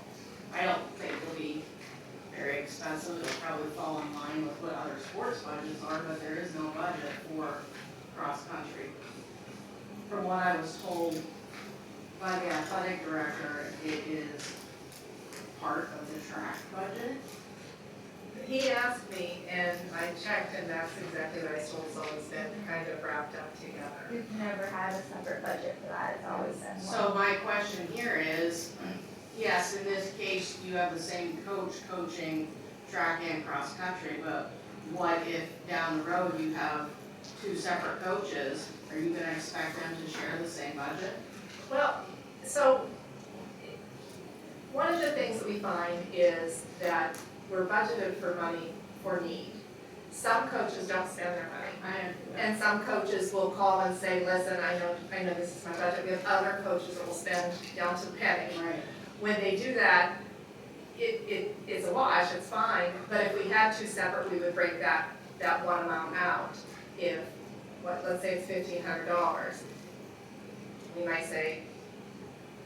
I don't think it'll be very expensive, it'll probably fall in line with what other sports budgets are, but there is no budget for cross-country. From what I was told by the athletic director, it is part of the track budget. He asked me, and I checked, and that's exactly what I told, so it's been kind of wrapped up together. We've never had a separate budget for that, it's always been one. So my question here is, yes, in this case, you have the same coach coaching track and cross-country, but what if down the road you have two separate coaches? Are you gonna expect them to share the same budget? Well, so, one of the things that we find is that we're budgeted for money for need. Some coaches don't spend their money. And some coaches will call and say, listen, I know this is my budget. We have other coaches that will spend down to the penny. Right. When they do that, it's a wash, it's fine, but if we had two separate, we would break that one amount out. If, let's say it's $1,500, we might say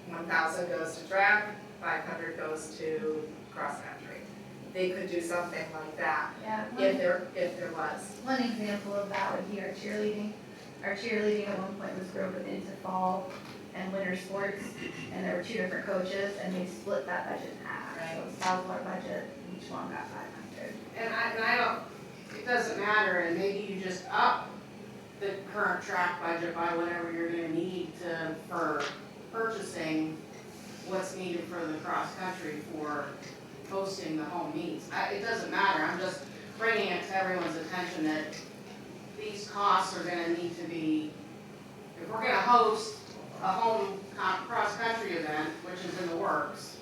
1,000 goes to track, 500 goes to cross-country. They could do something like that, Yeah, if there was. one example of that would be our cheerleading. Our cheerleading at one point was broken into fall and winter sports, and there were two different coaches, and they split that budget in half. Right. So it was $1,000 budget, each one got 500. And I don't, it doesn't matter, and maybe you just up the current track budget by whatever you're gonna need for purchasing what's needed for the cross-country for hosting the home meets. It doesn't matter, I'm just bringing it to everyone's attention that these costs are gonna need to be, if we're gonna host a home cross-country event, which is in the works,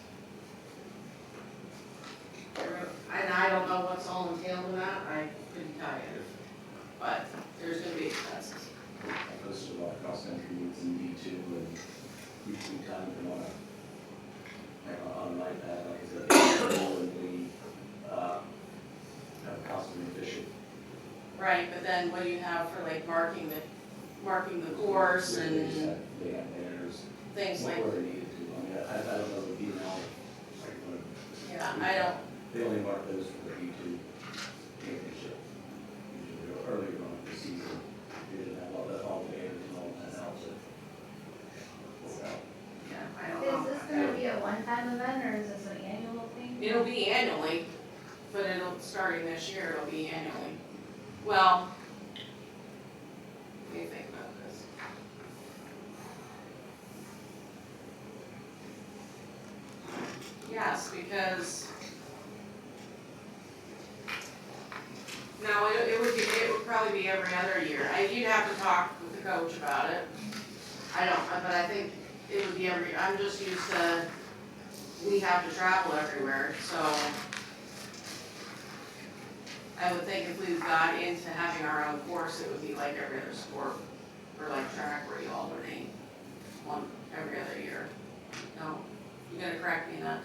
and I don't know what's all entailed in that, I couldn't tell you, but there's gonna be expenses. time them on an iPad, like I said, and we, have cost efficient. Right, but then what do you have for like marking the course and They have banners, things like, where they needed to, I mean, I don't know the email, like, yeah, I don't, they only mark those for the YouTube championship. Usually earlier on in the season, we didn't have all the banners and all that out, so. yeah, I don't know. Is this gonna be a one-time event or is this an annual thing? It'll be annually, but starting this year, it'll be annually. Well, what do you think about this? Yes, because no, it would probably be every other year. You'd have to talk with the coach about it. I don't, but I think it would be I'm just used to, we have to travel everywhere, so I would think if we got into having our own course, it would be like every other sport, or like track where you alternate one every other year. No, you gotta correct me on that.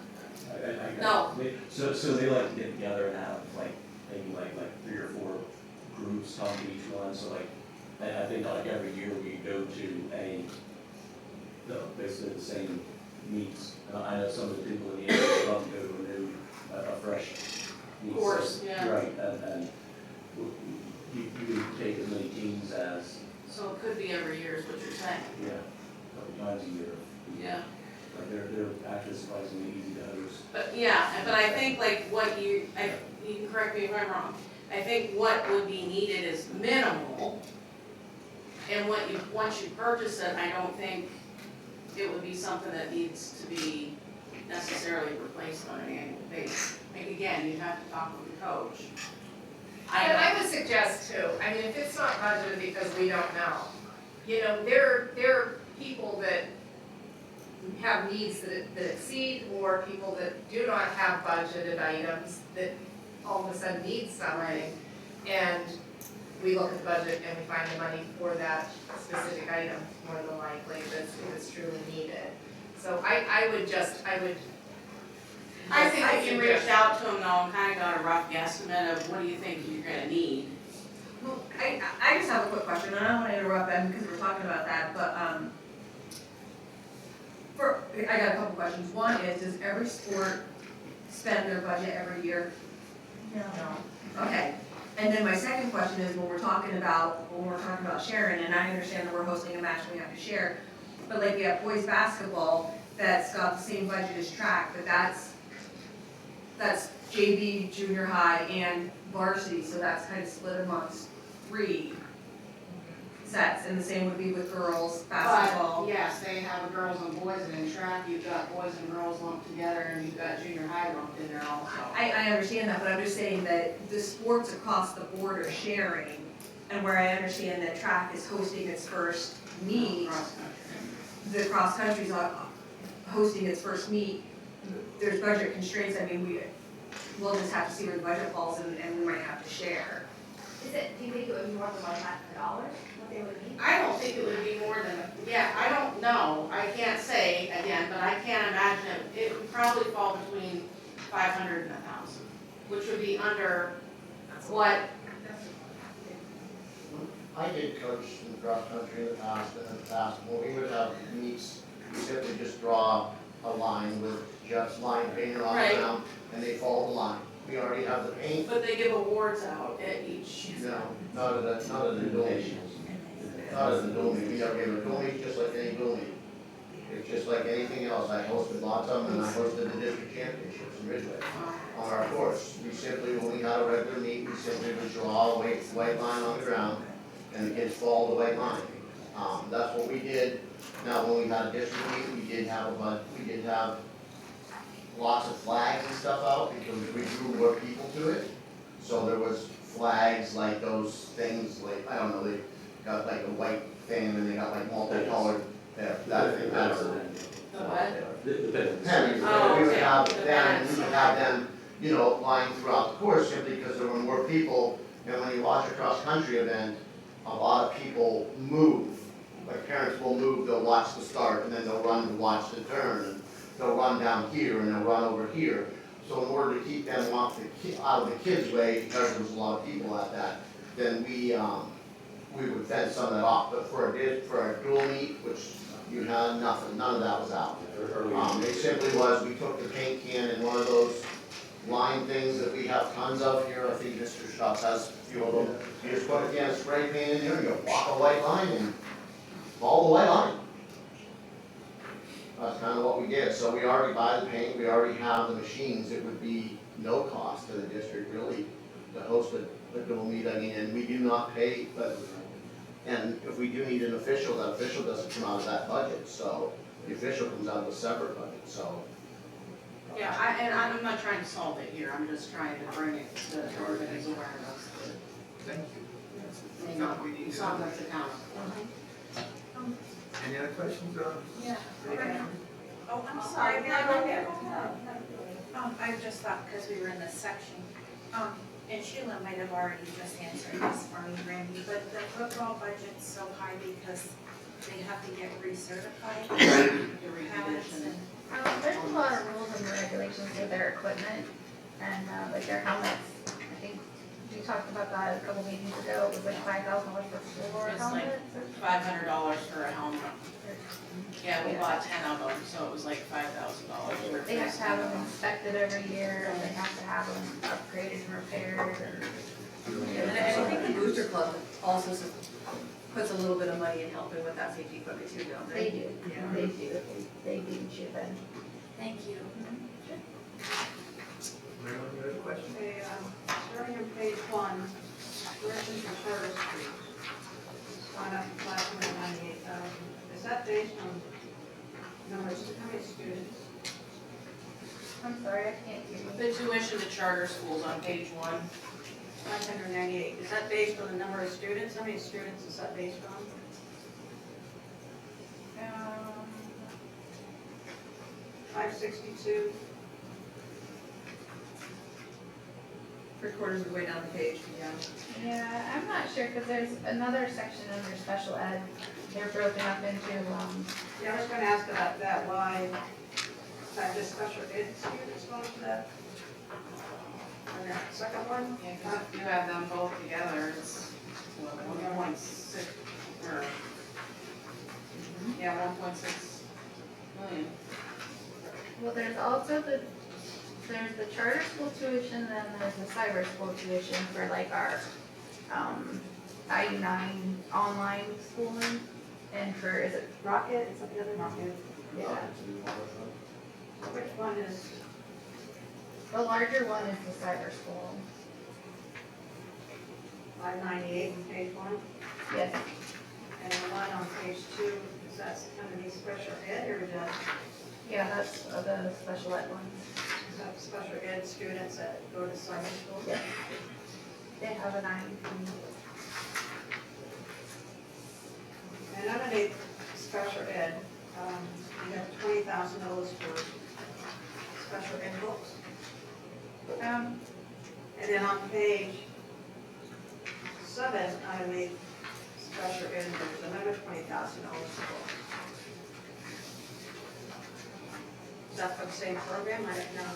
No. So they like to get together and have like, maybe like 3 or 4 groups talk to each one, so like, I think like every year we go to basically the same meets. I know some of the people in the area love to go to a new, a fresh meet. Course, yeah. Right, and you take as many teams as, So it could be every year is what you're saying. yeah, a couple times a year. Yeah. Like they're actually surprisingly easy to host. But yeah, but I think like you can correct me if I'm wrong. I think what would be needed is minimal. And once you purchase it, I don't think it would be something that needs to be necessarily replaced on an annual basis. Like again, you'd have to talk with the coach. And I would suggest too, I mean, if it's not budgeted because we don't know, you know, there are people that have needs that exceed, or people that do not have budgeted items that all of a sudden need something. And we look at the budget and we find the money for that specific item more than likely, if it's truly needed. So I would I think if you reached out to them though and kind of got a rough guesstimate of what do you think you're gonna need. Well, I just have a quick question, and I don't want to interrupt Ben because we're talking about that, but, I got a couple questions. One is, does every sport spend their budget every year? No. Okay, and then my second question is, when we're talking about sharing, and I understand that we're hosting a match and we have to share, but like we have boys basketball that's got the same budget as track, but that's JV, junior high, and varsity, so that's kind of split amongst 3 sets, and the same would be with girls basketball. But yes, they have a girls and boys, and in track, you've got boys and girls lumped together, and you've got junior high lumped in there also. I understand that, but I'm just saying that the sports across the board are sharing, and where I understand that track is hosting its first meet, the cross country's hosting its first meet, there's budget constraints. I mean, we'll just have to see where the budget falls, and we might have to share. Do you think it would be more than $1,500, what they would need? I don't think it would be more than, I don't know, I can't say again, but I can't imagine, it would probably fall between 500 and 1,000, which would be under what, I did coach in the cross country in the past, when we would have meets, we simply just draw a line with just line painted on the Right. ground, and they follow the line. We already have the paint, but they give awards out at each. none of the donations. Not as a domain, we don't give a domain just like any domain. It's just like anything else, I hosted lots of them, and I hosted the district championships in Ridgeway. On our course, we simply, when we had a regular meet, we simply would draw a white line on the ground, and the kids follow the white line. That's what we did. Now, when we had a district meet, we did have lots of flags and stuff out, because we drew more people to it. So there was flags like those things, like, I don't know, they got like a white thing, and they got like multicolored, that thing, that's The what? The pennies. Oh, We would okay. have The them, pens, we would okay. have them, lying throughout the course, simply because there were more people. And when you watch a cross-country event, a lot of people move, like parents will move, they'll watch the start, and then they'll run to watch the turn, and they'll run down here, and they'll run over here. So in order to keep them out of the kids' way, because there was a lot of people at that, then we would fence some of that off. But for a dual meet, which you had nothing, none of that was out. It simply was, we took the paint can and one of those line things that we have tons of here, I think Mr. Strauss has a few of them. You just put a can of spray paint in there, and you walk a white line and follow the white line. That's kind of what we did. So we already buy the paint, we already have the machines. It would be no cost to the district really to host a dual meet. I mean, and we do not pay, and if we do need an official, that official doesn't come out of that budget. So the official comes out of a separate budget, so. Yeah, I'm not trying to solve it here, I'm just trying to bring it to everybody's awareness. Thank you. May not be some that's accountable. Any other questions on? Yeah. Again? Oh, I'm sorry, may I go ahead? I just thought, because we were in this section, and Sheila might have already just answered this for me, Randy, but the football budget's so high because they have to get recertified. The Pads reconditioning. and- There's a lot of rules and regulations with their equipment and, like their helmets. I think we talked about that a couple meetings ago. It was like $5,000 for 4 It's like helmets. $500 for a helmet. Yeah, we bought 10 of them, so it was like $5,000. They have to have them inspected every year, and they have to have them upgraded and repaired, And I think the Booster Club also puts a little bit of money in helping with that safety equipment too, don't they they? do, Yeah. they do, they do chip in. Thank you. Anyone have a question? Okay, starting on page 1, corrections for Charter Street. Sign up for $598,000. Is that based on numbers, how many students? I'm sorry, I can't hear you. The tuition to charter schools on page 1. 598, is that based on the number of students? How many students is that based on? 562. 3/4 of the way down the page, yeah. Yeah, I'm not sure, because there's another section under special ed. They're broken up into, Yeah, I was gonna ask about that, why, that just special ed students go to that? And that second one? Yeah, 'cause if you have them both together, it's what, 1.6, or, yeah, 1.6 million. well, there's also there's the charter school tuition, then there's the cyber school tuition for like our, IU9 online schooling. And for, is it Rocket, is that the other Rocket? Yeah. Which one is, The larger one is the cyber school. 598 on page 1? Yes, And the one on page 2, is that gonna be special ed, or is that that's the special ed ones. special ed students that go to cyber school? Yeah. They have an IEP. And underneath special ed, you have $20,000 for special ed books. And then on page 7, underneath special ed, there's another $20,000 for books. Is that for the same program? I don't know.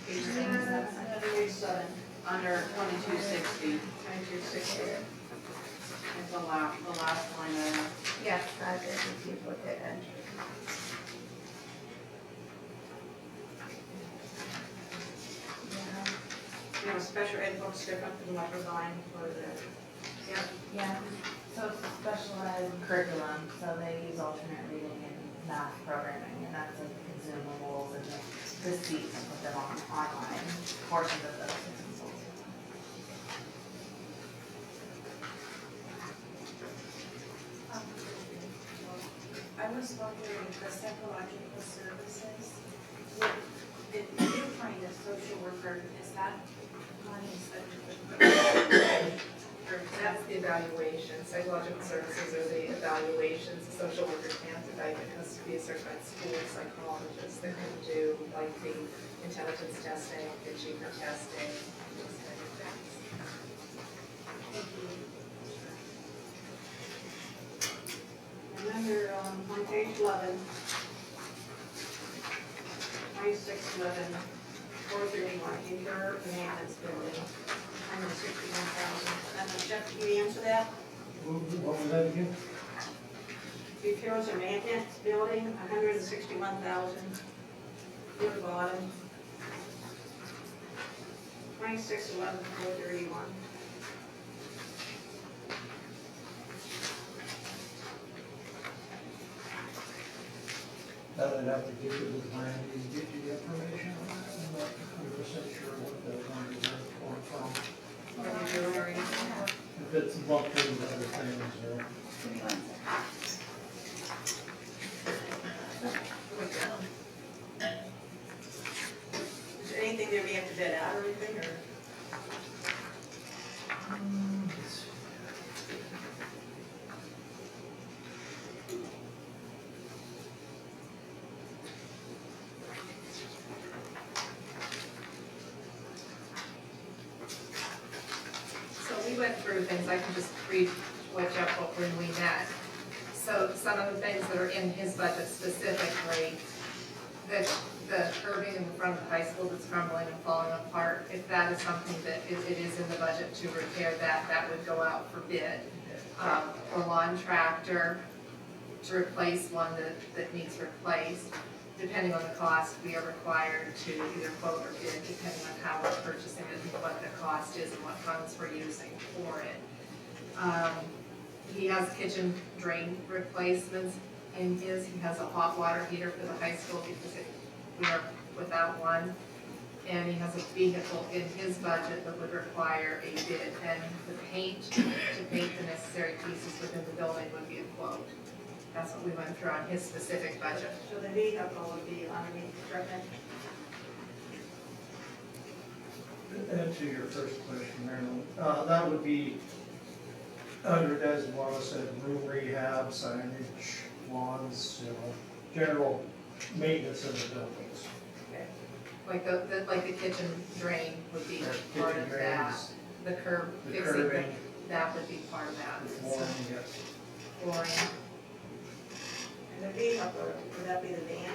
Page 7. Under 2260, 2260. is the last line item. Yes, that is a duplicate entry. Yeah. You know, special ed books different than what we're buying for the, Yeah, so it's a special ed curriculum, so they use alternate reading and math programming, and that's like the consumables and the seats and put them on online portions of those consumables. I was wondering, the psychological services, if you find a social worker, is that money that, or is that the evaluation. Psychological services are the evaluations. The social worker can't evaluate. It has to be a certified school psychologist that can do like the intelligence testing, the achievement testing, those kind of things. And under, on page 11, 2611, 431, indoor maintenance building, 161,000. And Jeff, can you answer that? What was that again? Repairs and maintenance building, 161,000. Near the bottom. 2611, 431. I'd have to get you the plan, you get you the information on that, I'm not 100% sure what that number is going from. If it's lumped into other things, or. Is there anything that we have to bid out or anything, or? So we went through things, I can just read what Jeff put when we met. So some of the things that are in his budget specifically, the curbing in the front of the high school that's crumbling and falling apart, if that is something that it is in the budget to repair that, that would go out for bid. A lawn tractor to replace one that needs replaced, depending on the cost, we are required to either quote or bid, depending on how we're purchasing it and what the cost is and what funds we're using for it. He has kitchen drain replacements in his, he has a hot water heater for the high school because we are without one. And he has a vehicle in his budget that would require a bid, and the paint, to paint the necessary pieces within the building would be a quote. That's what we went through on his specific budget. So the vehicle would be underneath the equipment? Answer your first question, Marilyn. That would be under, as Lana said, room rehab, signage, lawns, general maintenance of the buildings. Like the kitchen drain would be part Kitchen of that. drains, The curb the fixing, curbing, that would be part of that. the So, flooring, yes. flooring. And the vehicle, would that be the van?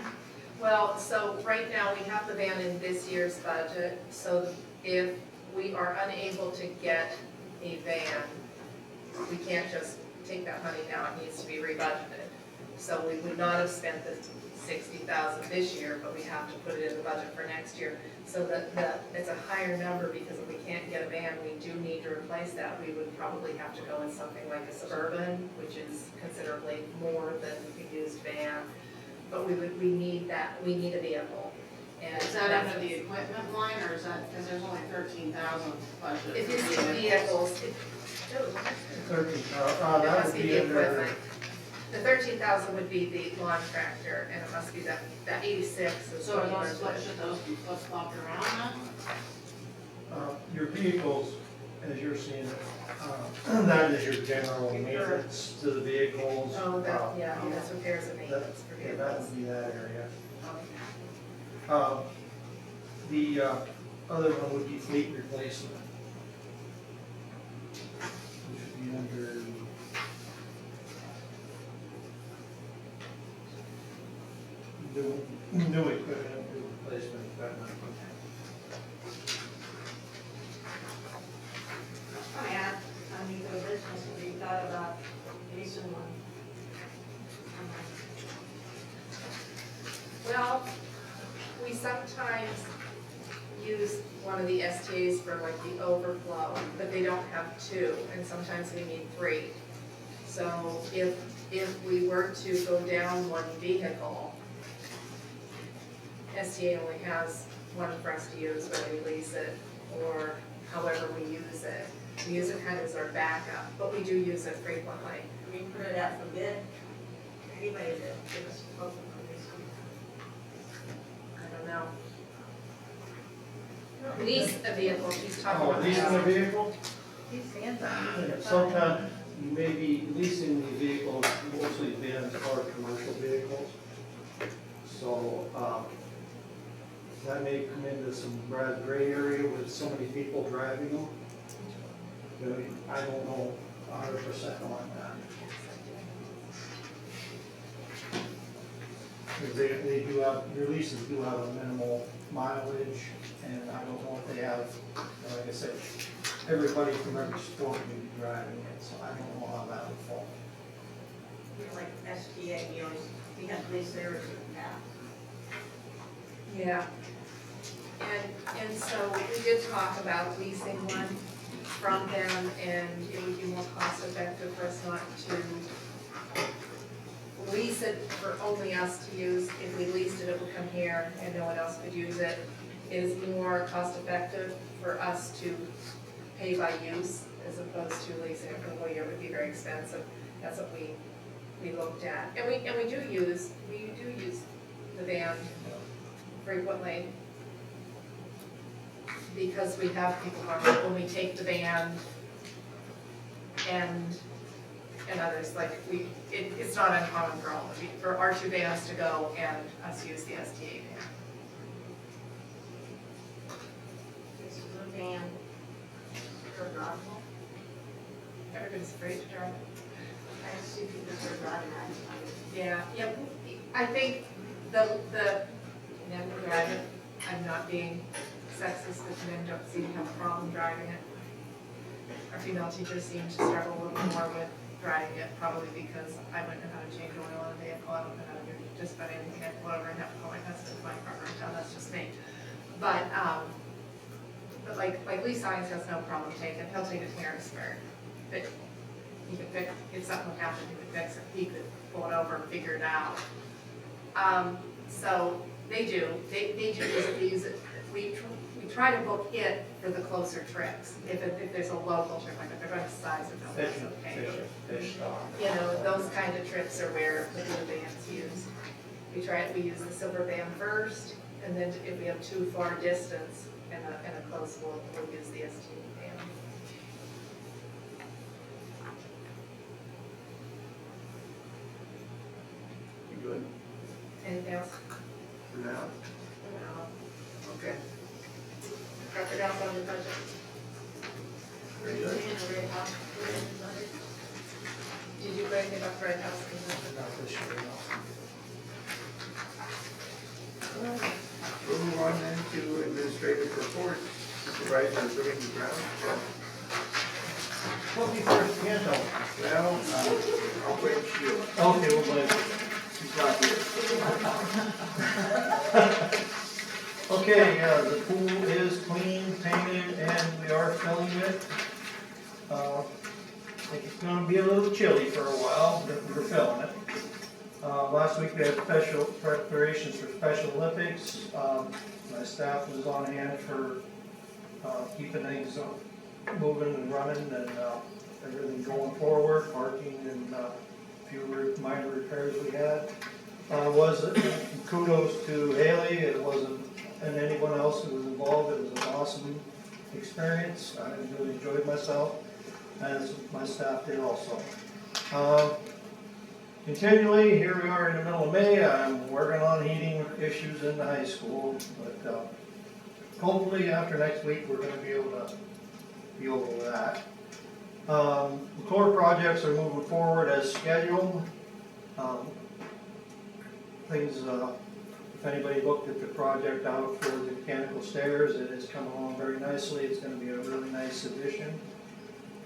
Well, so right now, we have the van in this year's budget, so if we are unable to get a van, we can't just take that money now, it needs to be rebudgeted. So we would not have spent the 60,000 this year, but we have to put it in the budget for next year. So that it's a higher number, because if we can't get a van, we do need to replace that. We would probably have to go with something like a Suburban, which is considerably more than a used van. But we need that, we need a vehicle. And Is that under the equipment line, or is that, because there's only 13,000 budget? If it's the vehicles, 13, it that must would be be the under, equipment. The 13,000 would be the lawn tractor, and it must be that 86 is So what are you those, went with. should those be flip-flopped around then? your vehicles, as you're seeing it, that is your general maintenance to the vehicles. Oh, yeah, that's repairs and maintenance for Yeah, that vehicles. would be that area. Okay. The other one would be fleet replacement. Which would be under new equipment, new replacement equipment. I mean, I mean, the business, have you thought about leasing one? Well, we sometimes use one of the STAs for like the overflow, but they don't have two, and sometimes we need three. So if we were to go down one vehicle, STA only has one for us to use, whether we lease it or however we use it. We use it kind of as our backup, but we do use it frequently. We put it out for bid, anybody that give us a quote for this one. I don't know. Lease a vehicle, she's talking Oh, about. leasing a vehicle? He stands on it. And sometimes you may be leasing the vehicles, mostly vans or commercial vehicles. So, that may come into some rather gray area with so many people driving them. You know, I don't know 100% on that. Because they do have, your leases do have a minimal mileage, and I don't know if they have, like I said, everybody from every sport may be driving it, so I don't know how that would fall. Like STA, you always, you have to lease theirs now. Yeah. And so we did talk about leasing one from them, and it would be more cost effective for us not to lease it for only us to use. If we leased it, it would come here and no one else could use it. It is more cost effective for us to pay by use as opposed to leasing it for the whole year. It would be very expensive. That's what we looked at. And we do use the van frequently, because we have people when we take the van and others, like it's not uncommon for our two vans to go and us use the STA van. This is a van for drivable. Everybody's afraid to drive it. I see people are driving that. Yeah, I think the never drive it. I'm not being sexist, but men don't seem to have a problem driving it. Our female teachers seem to struggle a little more with driving it, probably because I wouldn't know how to change oil on a vehicle. I don't know how to do just about anything. I pull over and have to call my husband, my partner, and tell that's just me. But like Lee Science has no problem taking. He'll take it to Harrisburg. But he could fix, if something would happen, he could fix it. He could pull it over and figure it out. So they do. They use it. We try to book it for the closer trips. If there's a local trip, like if they're going to Sizerville, that's okay. You know, those kind of trips are where the blue vans use. We use the silver van first, and then if we have too far distance and a close, we'll use the ST van. You good Anything else? for now? Okay. Dr. Downs on the budget. Very good. Did you bring it up right now? Not this year, no. We'll move on then to administrative reports. Supervisor Billy Brown. What we first hand out? Well, I'll wait for you. Okay, we'll wait. She's not here. Okay, the pool is clean, painted, and we are filling it. I think it's gonna be a little chilly for a while, but we're filling it. Last week we had special preparations for Special Olympics. My staff was on hand for keeping things moving and running and everything going forward, parking and a few minor repairs we had. Kudos to Haley, it wasn't, and anyone else who was involved. It was an awesome experience. I really enjoyed myself, as my staff did also. Continually, here we are in the middle of May. I'm working on heating issues in the high school, but hopefully after next week we're going to be able to be over that. The core projects are moving forward as scheduled. If anybody looked at the project out for the mechanical stairs, it is coming along very nicely. It's going to be a really nice addition.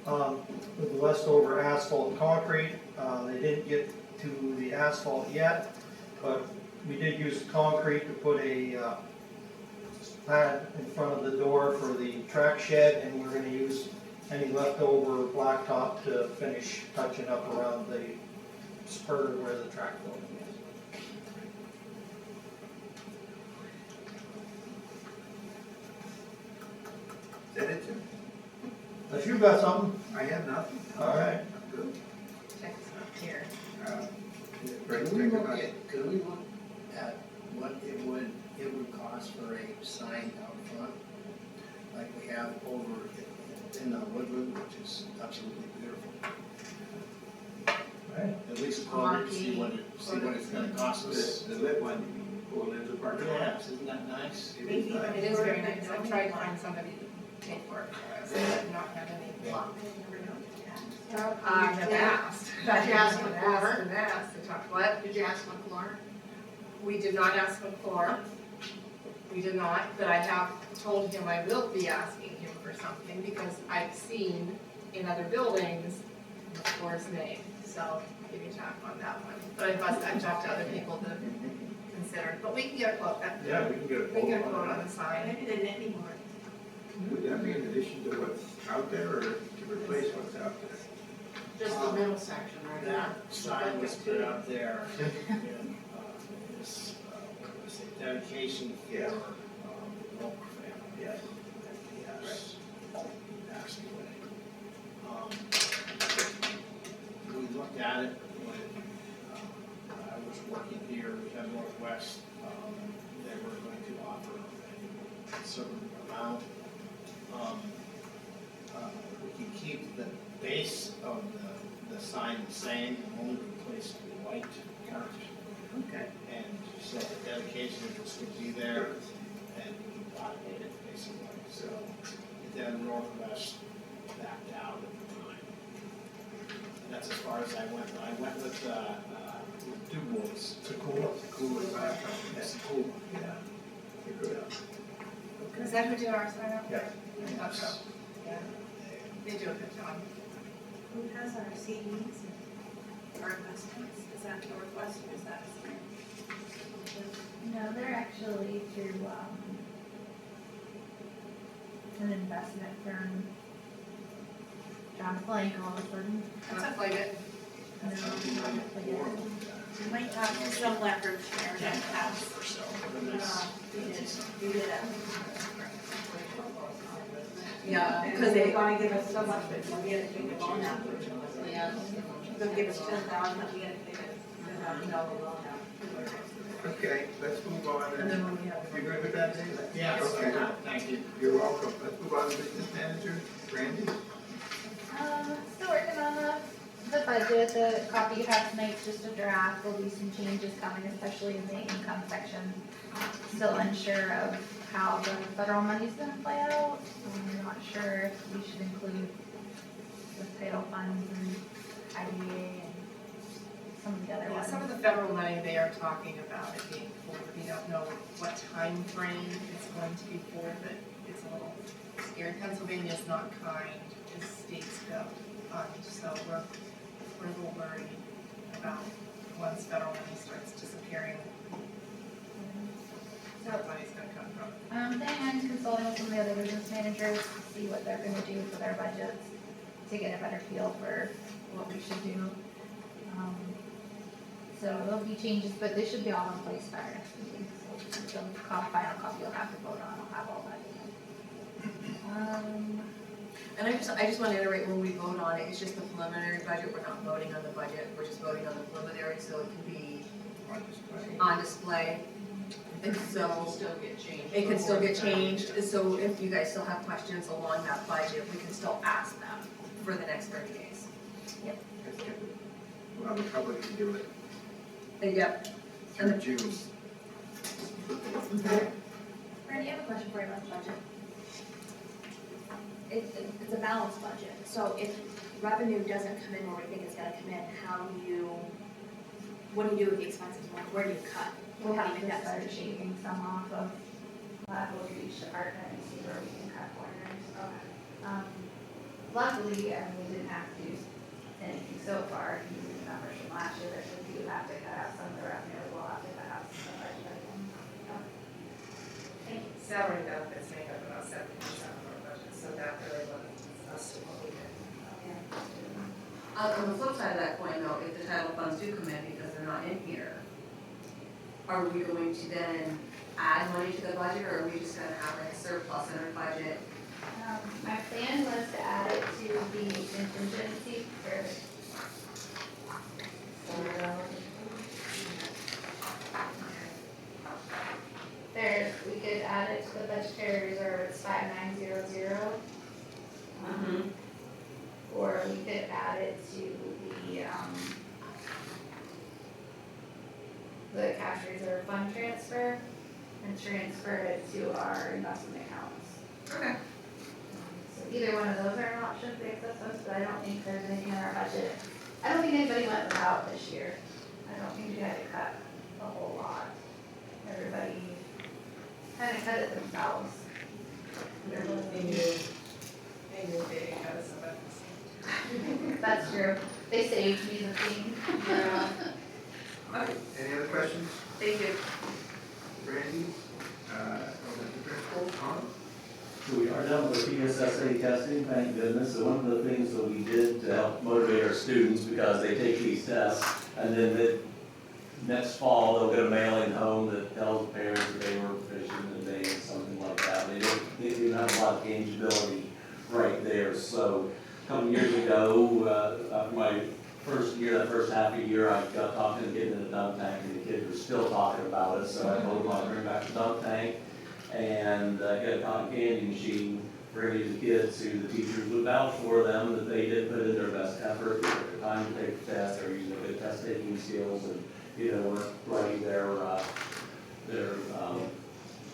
With the leftover asphalt and concrete, they didn't get to the asphalt yet, but we did use concrete to put a pad in front of the door for the track shed, and we're going to use any leftover blacktop to finish touching up around the spur where the track building is. Is that it, Jim? If you've got something, I have nothing. all right. I'm good. Text up here. Right, Could we take a look look. at what it would cost for a sign out front, like we have over in Woodland, which is absolutely beautiful. Right. At least call it, see what it's gonna cost us. The lit one, you mean, pull into the parking lot? Yes, isn't that nice? It is nice. It is very nice, I've tried to find somebody to pay for it, so I have not had any luck. I have asked. Did you ask I've McClure? asked and asked and talked, what? Did you ask McClure? We did not ask McClure. We did not, but I have told him I will be asking him for something because I've seen in other buildings McClure's name, so give me time on that one. But I've talked to other people that considered, but we can get a quote. Yeah, we can get a We can get a quote quote on on the sign. Maybe they didn't anymore. that. Would that be in addition to what's out there or to replace what's out there? Just the middle section right there. That sign was put out there in, this, what was it, dedication for, Yeah. the Wilk family. Yes. Yes. Passed away. We looked at it when, I was working here, we had Northwest, they were going to offer a certain amount. We can keep the base of the sign the same, only replace the white part. Okay. And so the dedication will still be there, and we can automate it basically. So then Northwest backed out at the time. That's as far as I went. I went with Du Bois. Cool. That's cool. Yeah. They're good. Is that who did our sign up? Yeah. I thought so. Yeah, they do a good job. Who has our CDs and our investments? Is that Northwest or is that? No, they're actually through, an investment firm. John Blank all of a sudden. That's like it. No, like it. We might have some leverage there that has, we did it. Yeah, Because they want to give us so much, but we had to take a loan out. Yeah. They'll give us 10,000, but we had to take a $10,000 loan out. Okay, let's move on. And then when we have. You good with that, Dave? Yes, Okay. thank you. You're welcome. Let's move on to business manager, Randy. Still working on the budget, the copy you have tonight is just a draft, there'll be some changes coming, especially in the income section. Still unsure of how the federal money's gonna play out, I'm not sure if we should include the title funds and IDA and some of the other Yeah, ones. some of the federal money they are talking about it being for, we don't know what time frame it's going to be for, but it's a little scary. Pennsylvania's not kind as states go, so we're a little worried about once federal money starts disappearing, where the money's gonna come from. Then consulting with some of the other business managers to see what they're gonna do for their budgets, to get a better feel for what we should do. So there'll be changes, but they should be all in place by our next meeting, so the final copy you'll have to vote on, I'll have all that in. And I just want to iterate, when we vote on it, it's just the preliminary budget, we're not voting on the budget, we're just voting on the preliminary, so it can be On display. on display. And so, Still get changed. it can still get changed, so if you guys still have questions along that budget, we can still ask them for the next 30 days. Let's get it. Well, the public can do it Yep. through June. Randy, I have a question for you about the budget. It's a balanced budget, so if revenue doesn't come in where we think it's gonna come in, what do you do with the expenses, where do you cut? We'll How do have you to make that start decision? shaving some off of, we'll do each department and see where we can cut corners. Luckily, we didn't have to do anything so far, using the numbers from last year, if we do have to cut out some of the revenue, we'll have to cut out some of the budget items. Thank you. Salary and benefits make up about 70% of our budget, so that really limits us to what we can. On the flip side of that coin though, if the title funds do come in because they're not in here, are we going to then add money to the budget, or are we just gonna have like a surplus in our budget? My plan was to add it to the contingency for. We could add it to the budgetary reserve, it's 5900. Or we could add it to the cash reserve fund transfer and transfer it to our investment accounts. Okay. So either one of those are an option for the excess funds, but I don't think there's anything in our budget. I don't think anybody went without this year. I don't think we had to cut a whole lot. Everybody kind of cut it themselves. They knew they didn't cut us up. That's true. They saved me the thing. Any other questions? Thank you. Brandy, elementary principal, Tom? So we are done with the PSSA testing, thank goodness. So one of the things that we did to help motivate our students, because they take these tests, and then next fall, they'll get a mailing home that tells parents that they were proficient in they something like that. They don't have a lot of tangibility right there. So a couple years ago, after my first year, that first half a year, I got talking and getting in the dunk tank, and the kids were still talking about it. So I told them I'd bring back the dunk tank and get a cotton candy machine, bring it to the kids who the teachers would vouch for them, that they did put in their best effort, they took the time to take the test, they're using good test taking skills, and we're writing their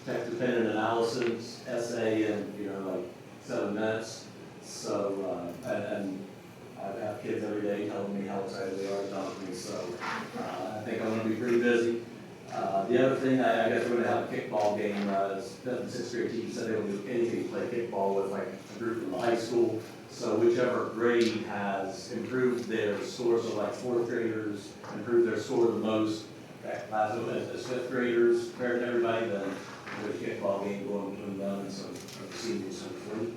text dependent analysis essay in like 7 minutes. So and I have kids every day telling me how excited they are about me. So I think I'm going to be pretty busy. The other thing, I guess we're going to have a kickball game. The 6th grade teacher said they would do anything to play kickball with, like a group from the high school. So whichever grade has improved their score, so like 4th graders improved their score the most, that class as 5th graders compared to everybody, then there's a kickball game going between them and some of the seniors hopefully.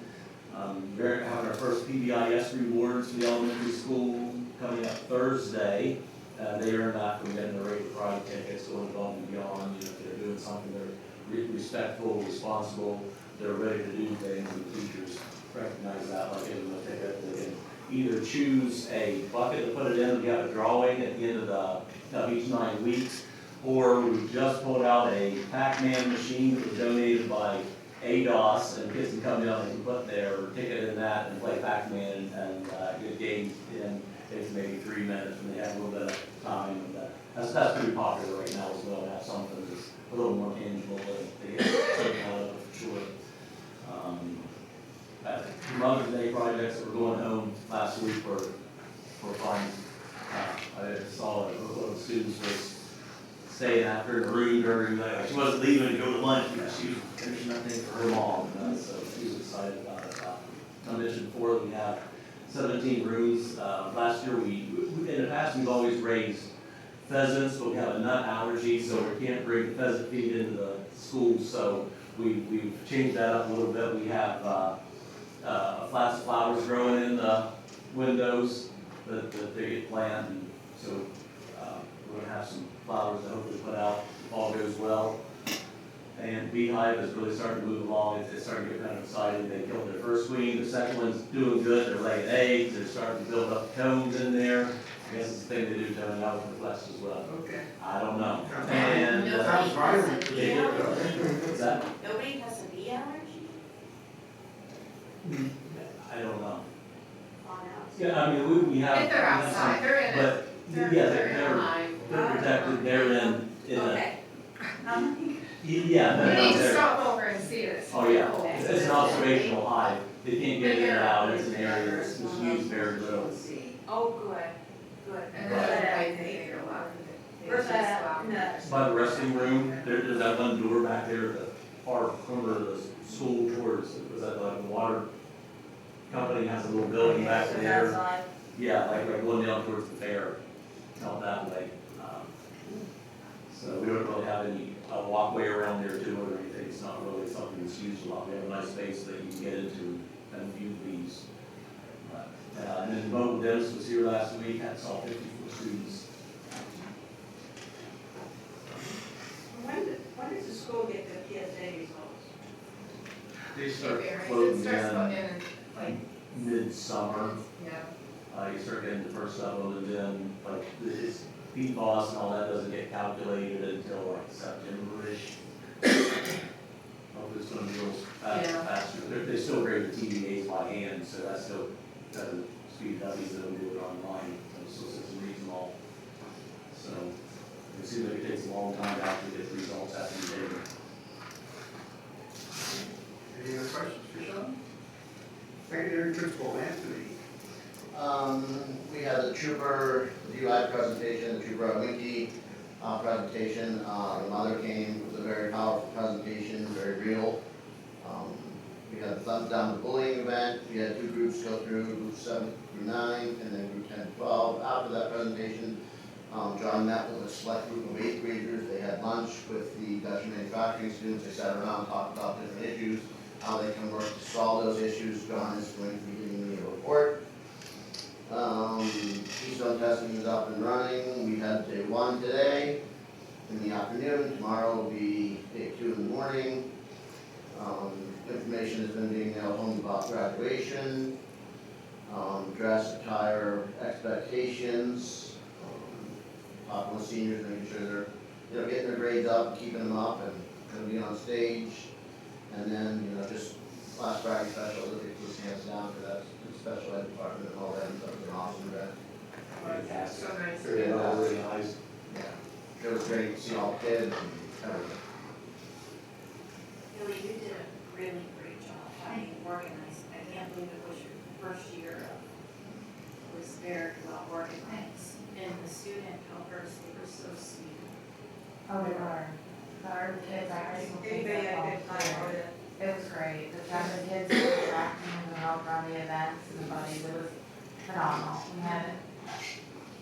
We're having our first PBIS rewards for the elementary school coming up Thursday. They earn that from getting the rate Pride tickets, going above and beyond. If they're doing something, they're respectful, responsible, they're ready to do things, and the teachers recognize that, like giving them a ticket. They can either choose a bucket to put it in, we have a drawing at the end of each 9 weeks, or we just pulled out a Pac-Man machine that was donated by ADOS, and kids can come down and can put their ticket in that and play Pac-Man and get games in. Takes maybe 3 minutes, and they have a little bit of time. And that's pretty popular right now as well, to have something that's a little more tangible to get something out of it for sure. Mother's Day projects that were going home last week were fun. I saw one of the students was staying after the room during she wasn't leaving to go to lunch because she was finishing that thing for her mom, so she was excited about it. I mentioned before that we have 17 rooms. Last year, in the past, we've always raised pheasants, but we have a nut allergy, so we can't bring pheasant feed into the school. So we've changed that up a little bit. We have flats of flowers growing in the windows that they get planted. And so we're going to have some flowers to hopefully put out if all goes well. And Beehive is really starting to move along. It's starting to get kind of exciting. They killed their first queen. The second one's doing good. They're laying eggs. They're starting to build up combs in there. I guess it's the thing they do to out with the flesh as well. Okay. I don't know. And Sounds violent. is that? Nobody has a bee allergy? I don't know. On out. Yeah, I mean, we have. If they're outside, they're in it. But yeah, they're protected. They're in a. Okay. Yeah. You need to they're- stop over and see this. Oh, yeah, it's an observational hive, they can't get in or out, it's an area that's used very little. Oh, good, good. And then I think they're allowed to. Where's that at? No. By the wrestling room, there's that one door back there, at the far corner of the school towards, was that like the water company has a little building back So there? that's on. Yeah, like going down towards the fair, out that way. So we don't really have any walkway around there too or anything, it's not really something that's used a lot. We have a nice space that you can get into and view these. And then the mobile dentist was here last week, had saw 54 students. When does the school get the PSA results? They start It floating starts in floating in, like, mid-summer. yeah. You start getting the first of them, and then like it's PFAS and all that doesn't get calculated until like September-ish. Hope it's gonna be a little faster. they still grade the TDAs by hand, so that's still, speed dummies that don't do it online, so it's reasonable. So, it seems like it takes a long time to actually get the results after you take it. Any other questions for Sean? Secondary Principal Anthony. We had the trooper, the UI presentation, the trooper Winky presentation. The mother came, it was a very powerful presentation, very real. We had the thumbs down the bullying event. We had two groups go through, group 7 through 9, and then group 10 to 12. After that presentation, John met with a select group of 8th graders. They had lunch with the Dutch manufacturing students. They sat around and talked about different issues, how they can work to solve those issues. John is going to be giving me a report. Keystone testing is up and running. We had day 1 today in the afternoon. Tomorrow will be day 2 in the morning. Information has been being mailed home about graduation, dress, attire, expectations, talking with seniors, making sure they're getting their grades up, keeping them up, and going to be on stage. And then, just last Friday special, look at those hands down for that special ed department and all that. That was an awesome event. So nice. Very nice. Yeah, it was great to see all the kids and everything. Billy, you did a really great job finding organized. I can't believe it was your first year of, it was very well organized. And the student helpers, they were so sweet. Oh, they were. Our kids are high school kids. Anybody had a good time with it? It was great. The time the kids were interacting and helped run the events and the buddies, it was phenomenal. We had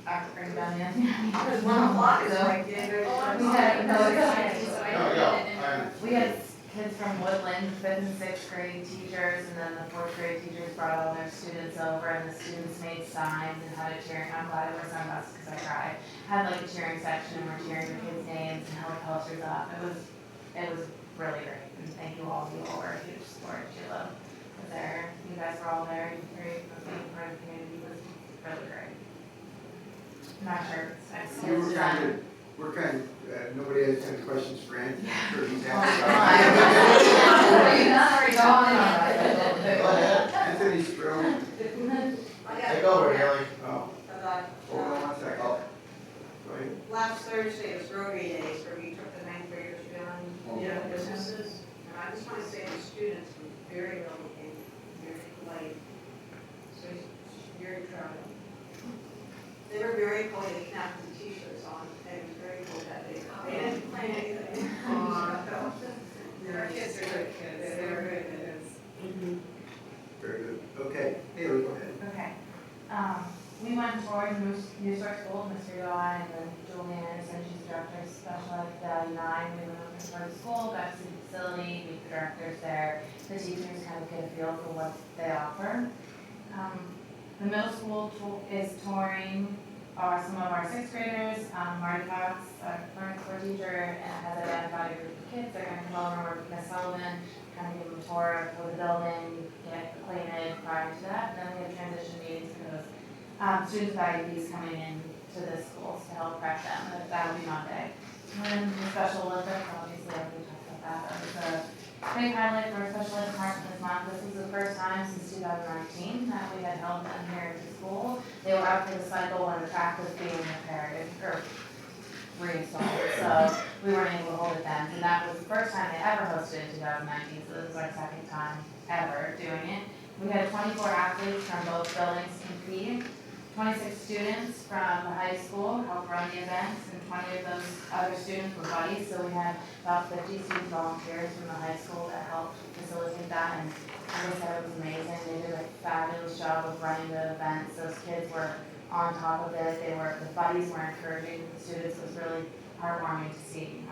after bring them in. It was 1 o'clock, it's like, We had, no, Yeah, we had kids from Woodland, 5th and 6th grade teachers, and then the 4th grade teachers brought all their students over, and the students made signs and had a cheering. I'm glad it was on us because I cried. Had like a cheering section, and we're cheering the kids' names and held posters up. It was really great. And thank you all. You all were a huge support. Sheila was there. You guys were all there. You were being part of the community. It was really great. Not sure. Nobody has any questions for Anthony? I'm sure he's Go answered. Anthony's thrilled. Take over, Haley. Oh, hold on 1 second. Oh. Go ahead. Last Thursday was Rotary Days, where we took the 9th graders down, businesses. And I just want to say the students were very well behaved, very polite. So he's very proud of them. They were very cool, they snapped the t-shirts on, and it was very cool that day. They didn't plan anything. Our kids are good kids. They were good kids. Very good. Okay, Haley, go ahead. Okay. We went towards New Start School, Mr. UI, and then Julie Anderson, she's the director of special ed Value 9. We went over to the school, got to see the facility, meet the directors there. The teachers kind of get a feel for what they offer. The middle school is touring some of our 6th graders. Marty Cox, our learning support teacher, has identified a group of kids. They're going to come over and work with Miss Sullivan, kind of give them a tour of the building, get acquainted prior to that. And then we have transition meetings for those students with IEPs coming in to the schools to help prep them. That'll be Monday. And then the Special Olympics, obviously, I already talked about that. That was a big highlight for our special ed department this month. This was the first time since 2019 that we had held them here at the school. They were out for the cycle when the track was being repaired or reinstalled, so we weren't able to hold it then. And that was the first time they ever hosted in 2019, so this is our 2nd time ever doing it. We had 24 athletes from both buildings compete. 26 students from the high school helped run the events, and 20 of those other students were buddies, so we had about 50 student volunteers from the high school that helped facilitate that, and like I said, it was amazing. They did a fabulous job of running the events. Those kids were on top of it. The buddies were encouraging the students. It was really heartwarming to see.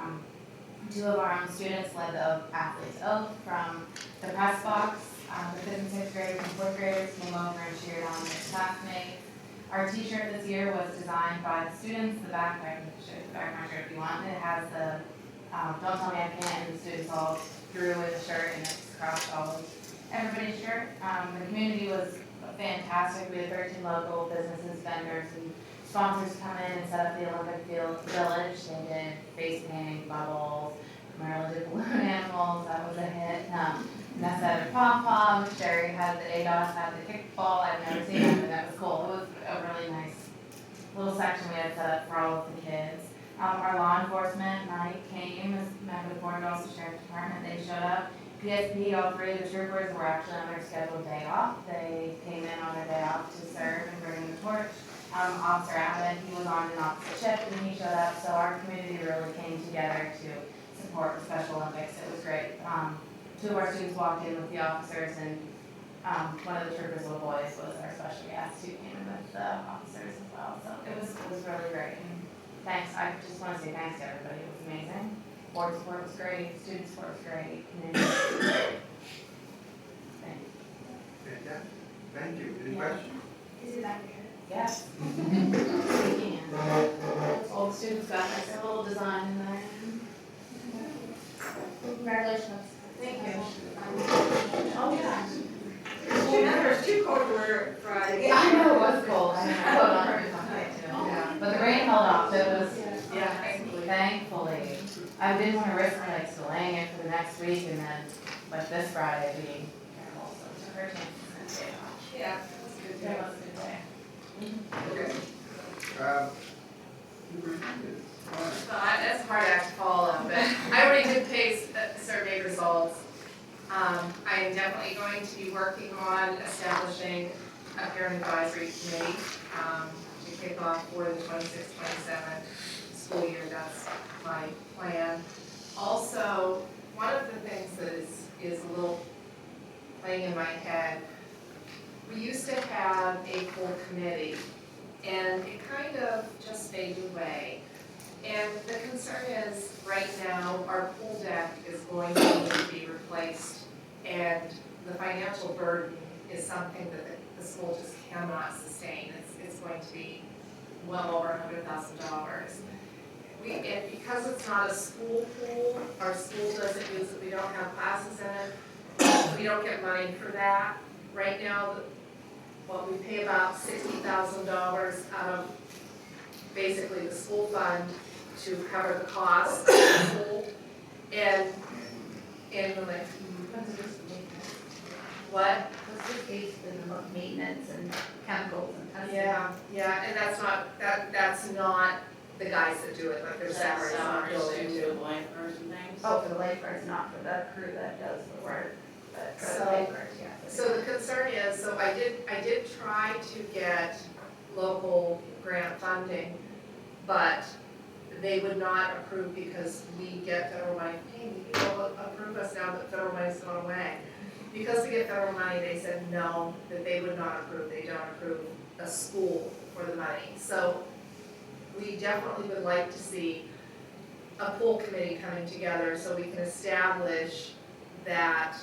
2 of our own students led the athlete's oath from the press box. The 5th and 6th graders and 4th graders came over and cheered on their classmates. Our t-shirt this year was designed by the students. The back, I can show you the back of my shirt if you want. It has the "Don't Tell Me I Can't," and the students all drew in the shirt, and it's across all of everybody's shirt. The community was fantastic. We had 13 local businesses, vendors, and sponsors come in and set up the Olympic Village. They did face painting, bubbles, Maryland did balloon animals, that was a hit. Nessa had a pom-pom, Sherry had the ADOS, had the kickball, I've never seen that, but that was cool. It was a really nice little section we had set up for all of the kids. Our law enforcement night came, as met with Board of the Sheriff's Department, they showed up. PSP, all three of the troopers were actually on their scheduled day off. They came in on their day off to serve and bring the torch. Officer Abbott, he was on an opposite shift and he showed up, so our community really came together to support the Special Olympics. It was great. Two of our students walked in with the officers, and one of the troopers' little boys was our special guest who came in with the officers as well. So it was really great. And thanks, I just want to say thanks to everybody. It was amazing. Board support was great, student support was great, community was great. Thanks. Fantastic. Thank you. Any Yeah. questions? Is it accurate? Yes. All the students got like a little design in there. Congratulations. Thank you. Oh, yeah. There's too cold to wear Friday. Yeah, I know, it was cold. I put on Friday too. Yeah. But the rain held off, it was, Yeah, thankfully. thankfully. I didn't want to risk like delaying it for the next week and then like this Friday being terrible, so it's her chance to day off. Yeah, that's a good It day. was a good day. Okay. Superintendent, fine. So that's a hard act to follow, but I already did paste the survey results. I am definitely going to be working on establishing a parent advisory committee to kick off for the 26-27 school year. That's my plan. Also, one of the things that is a little playing in my head, we used to have a full committee, and it kind of just faded away. And the concern is, right now, our pool deck is going to need to be replaced, and the financial burden is something that the school just cannot sustain. It's going to be well over $100,000. And because it's not a school pool, our school doesn't use it, we don't have classes in it, we don't get money for that. Right now, we pay about $60,000 out of basically the school fund to cover the cost of the school. And annually, what? What's the case in the maintenance and chemicals and testing? Yeah, and that's not the guys that do it, like their salaries not built into. lifeguards and things. Oh, for the lifeguards, not for the crew that does the work, but for the So- lifeguards, yeah. So the concern is, so I did try to get local grant funding, but they would not approve because we get federal money. Hey, you will approve us now that federal money's gone away. Because we get federal money, they said no, that they would not approve, they don't approve a school for the money. So we definitely would like to see a pool committee coming together so we can establish that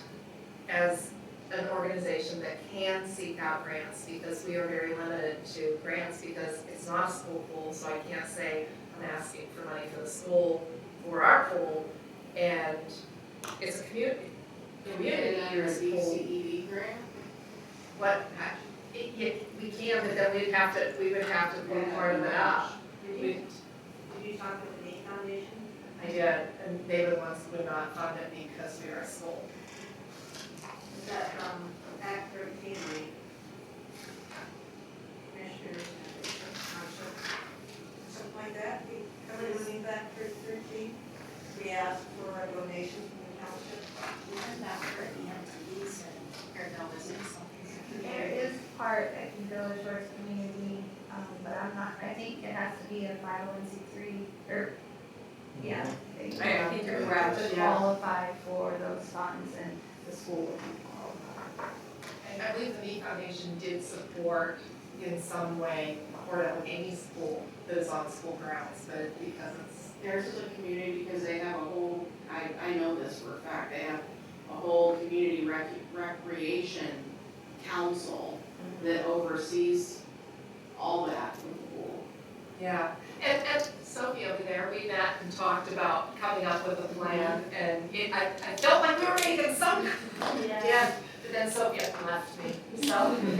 as an organization that can seek out grants, because we are very limited to grants because it's not a school pool, so I can't say I'm asking for money for the school for our pool, and it's a community use pool. CCSD grant? What, we can, but then we would have to pull part of it up. Did you talk with the foundation? I did, and they were the ones who would not fund it because we are a school. Is that Act 13, the commissioners, something like that? Everything Act 13, we asked for a donation from the township. Isn't that for EMTs and there is part that can go towards community, but I'm not, I think it has to be a 501c3, or, yeah. I think you're correct, To yeah. qualify for those funds, and the school would be qualified. And I believe the Mead Foundation did support in some way, or that with any school that is on school grounds, but because it's, Theirs is a community because they have a whole, I know this for a fact, they have a whole community recreation council that oversees all that from the pool. yeah. And Sophie over there, we met and talked about coming up with a plan, and I felt like we were making some, yeah, but then Sophie left me, so. And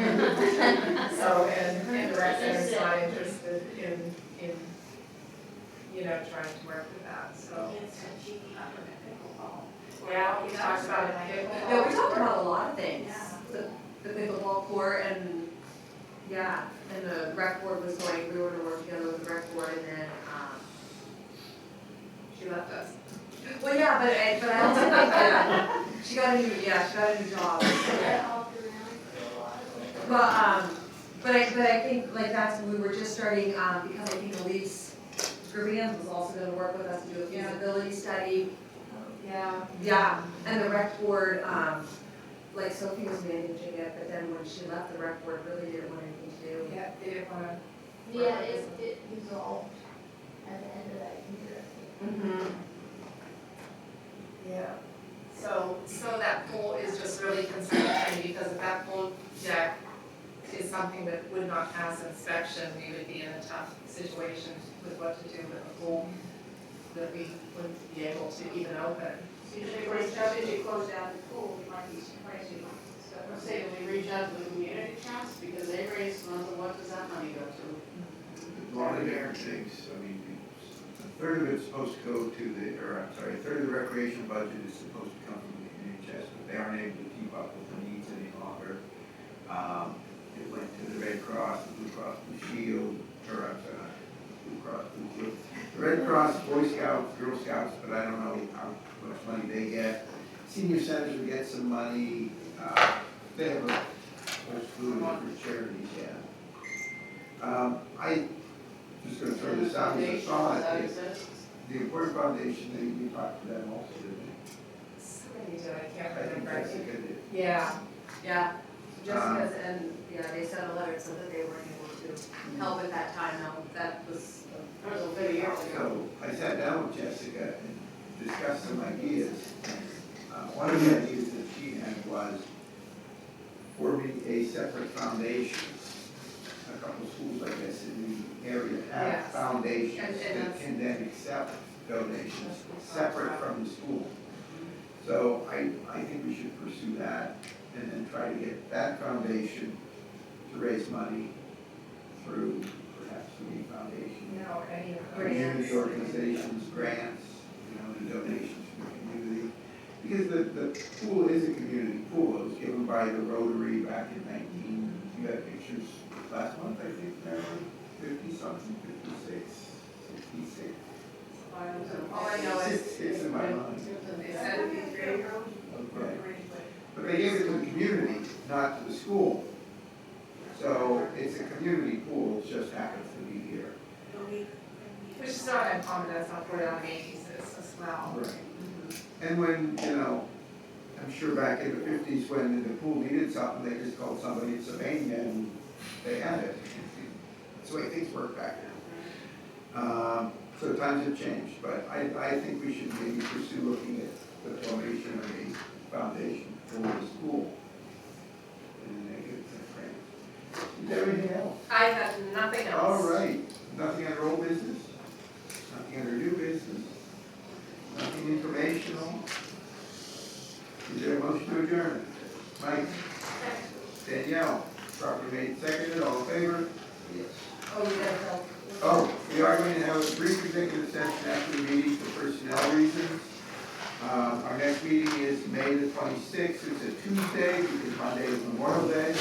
the rest of us are not interested in trying to work with that, so. Yeah, we talked about it. Yeah, we talked about a lot of things. Yeah. The pickleball court and, yeah, and the rec board was going, we were gonna work together with the rec board and then, She left us. well, yeah, but I also think that she got a new job. But I think like that's, we were just starting, because I think Elise Scrivians was also gonna work with us to do a feasibility study. Yeah. Yeah, and the rec board, like Sophie was managing it, but then when she left, the rec board really didn't want anything to do. Yeah, they didn't wanna. Yeah, it dissolved at the end of that year. Mm-hmm. Yeah. So that pool is just really concerning to me because if that pool deck is something that would not pass inspection, we would be in a tough situation with what to do with the pool that we wouldn't be able to even open. So if you close down the pool, you might be surprised you don't. Let's say that we reach out to the community trust because they raised funds, and what does that money go to? A lot of different things, I mean, a third of it's supposed to go to a third of the recreation budget is supposed to come from the NHS, but they aren't able to keep up with the needs any longer. It went to the Red Cross, the Blue Cross Blue Shield, Blue Cross Blue Shield. The Red Cross, Boy Scouts, Girl Scouts, but I don't know how much money they get. Senior centers will get some money, they have a whole slew of different charities, yeah. I just gonna throw this out as a thought, the Important Foundation, we talked to them also, didn't we? Somebody did, I can't I think remember. Jessica did. Yeah, Jessica's, and, yeah, they sent a letter so that they weren't able to help at that time, now, that was a little bit years ago. So I sat down with Jessica and discussed some ideas. One of the ideas that she had was forming a separate foundation. A couple of schools, I guess, in the area have Yes. foundations And that that's- can then accept donations separate from the school. So I think we should pursue that and then try to get that foundation to raise money through perhaps the foundation. You know, any Community grants. organizations, grants, and donations from the community. Because the pool is a community pool. It was given by the Rotary back in you had pictures last month, I think, Marilyn, 50-something, 56, 66. All I know is. It's in my mind. They said it'd be 3. Okay. But they gave it to the community, not to the school. So it's a community pool, it just happens to be here. Which is not uncommon, that's not put on Yankees as well. Right. And when, I'm sure back in the 50s when the pool needed something, they just called somebody in Sylvania and they had it. That's the way things work back then. So times have changed, but I think we should maybe pursue looking at the formation of a foundation for the school. And then they get some grants. Is there anything else? I have nothing else. All right, nothing under old business, nothing under new business, nothing informational. Is there a motion to adjourn? Mike? Danielle, properly made, seconded, all in favor? Yes. Oh, you gotta tell. Oh, we are going to have a brief executive session after the meeting for personnel reasons. Our next meeting is May the 26th, it's a Tuesday, because Monday is Memorial Day.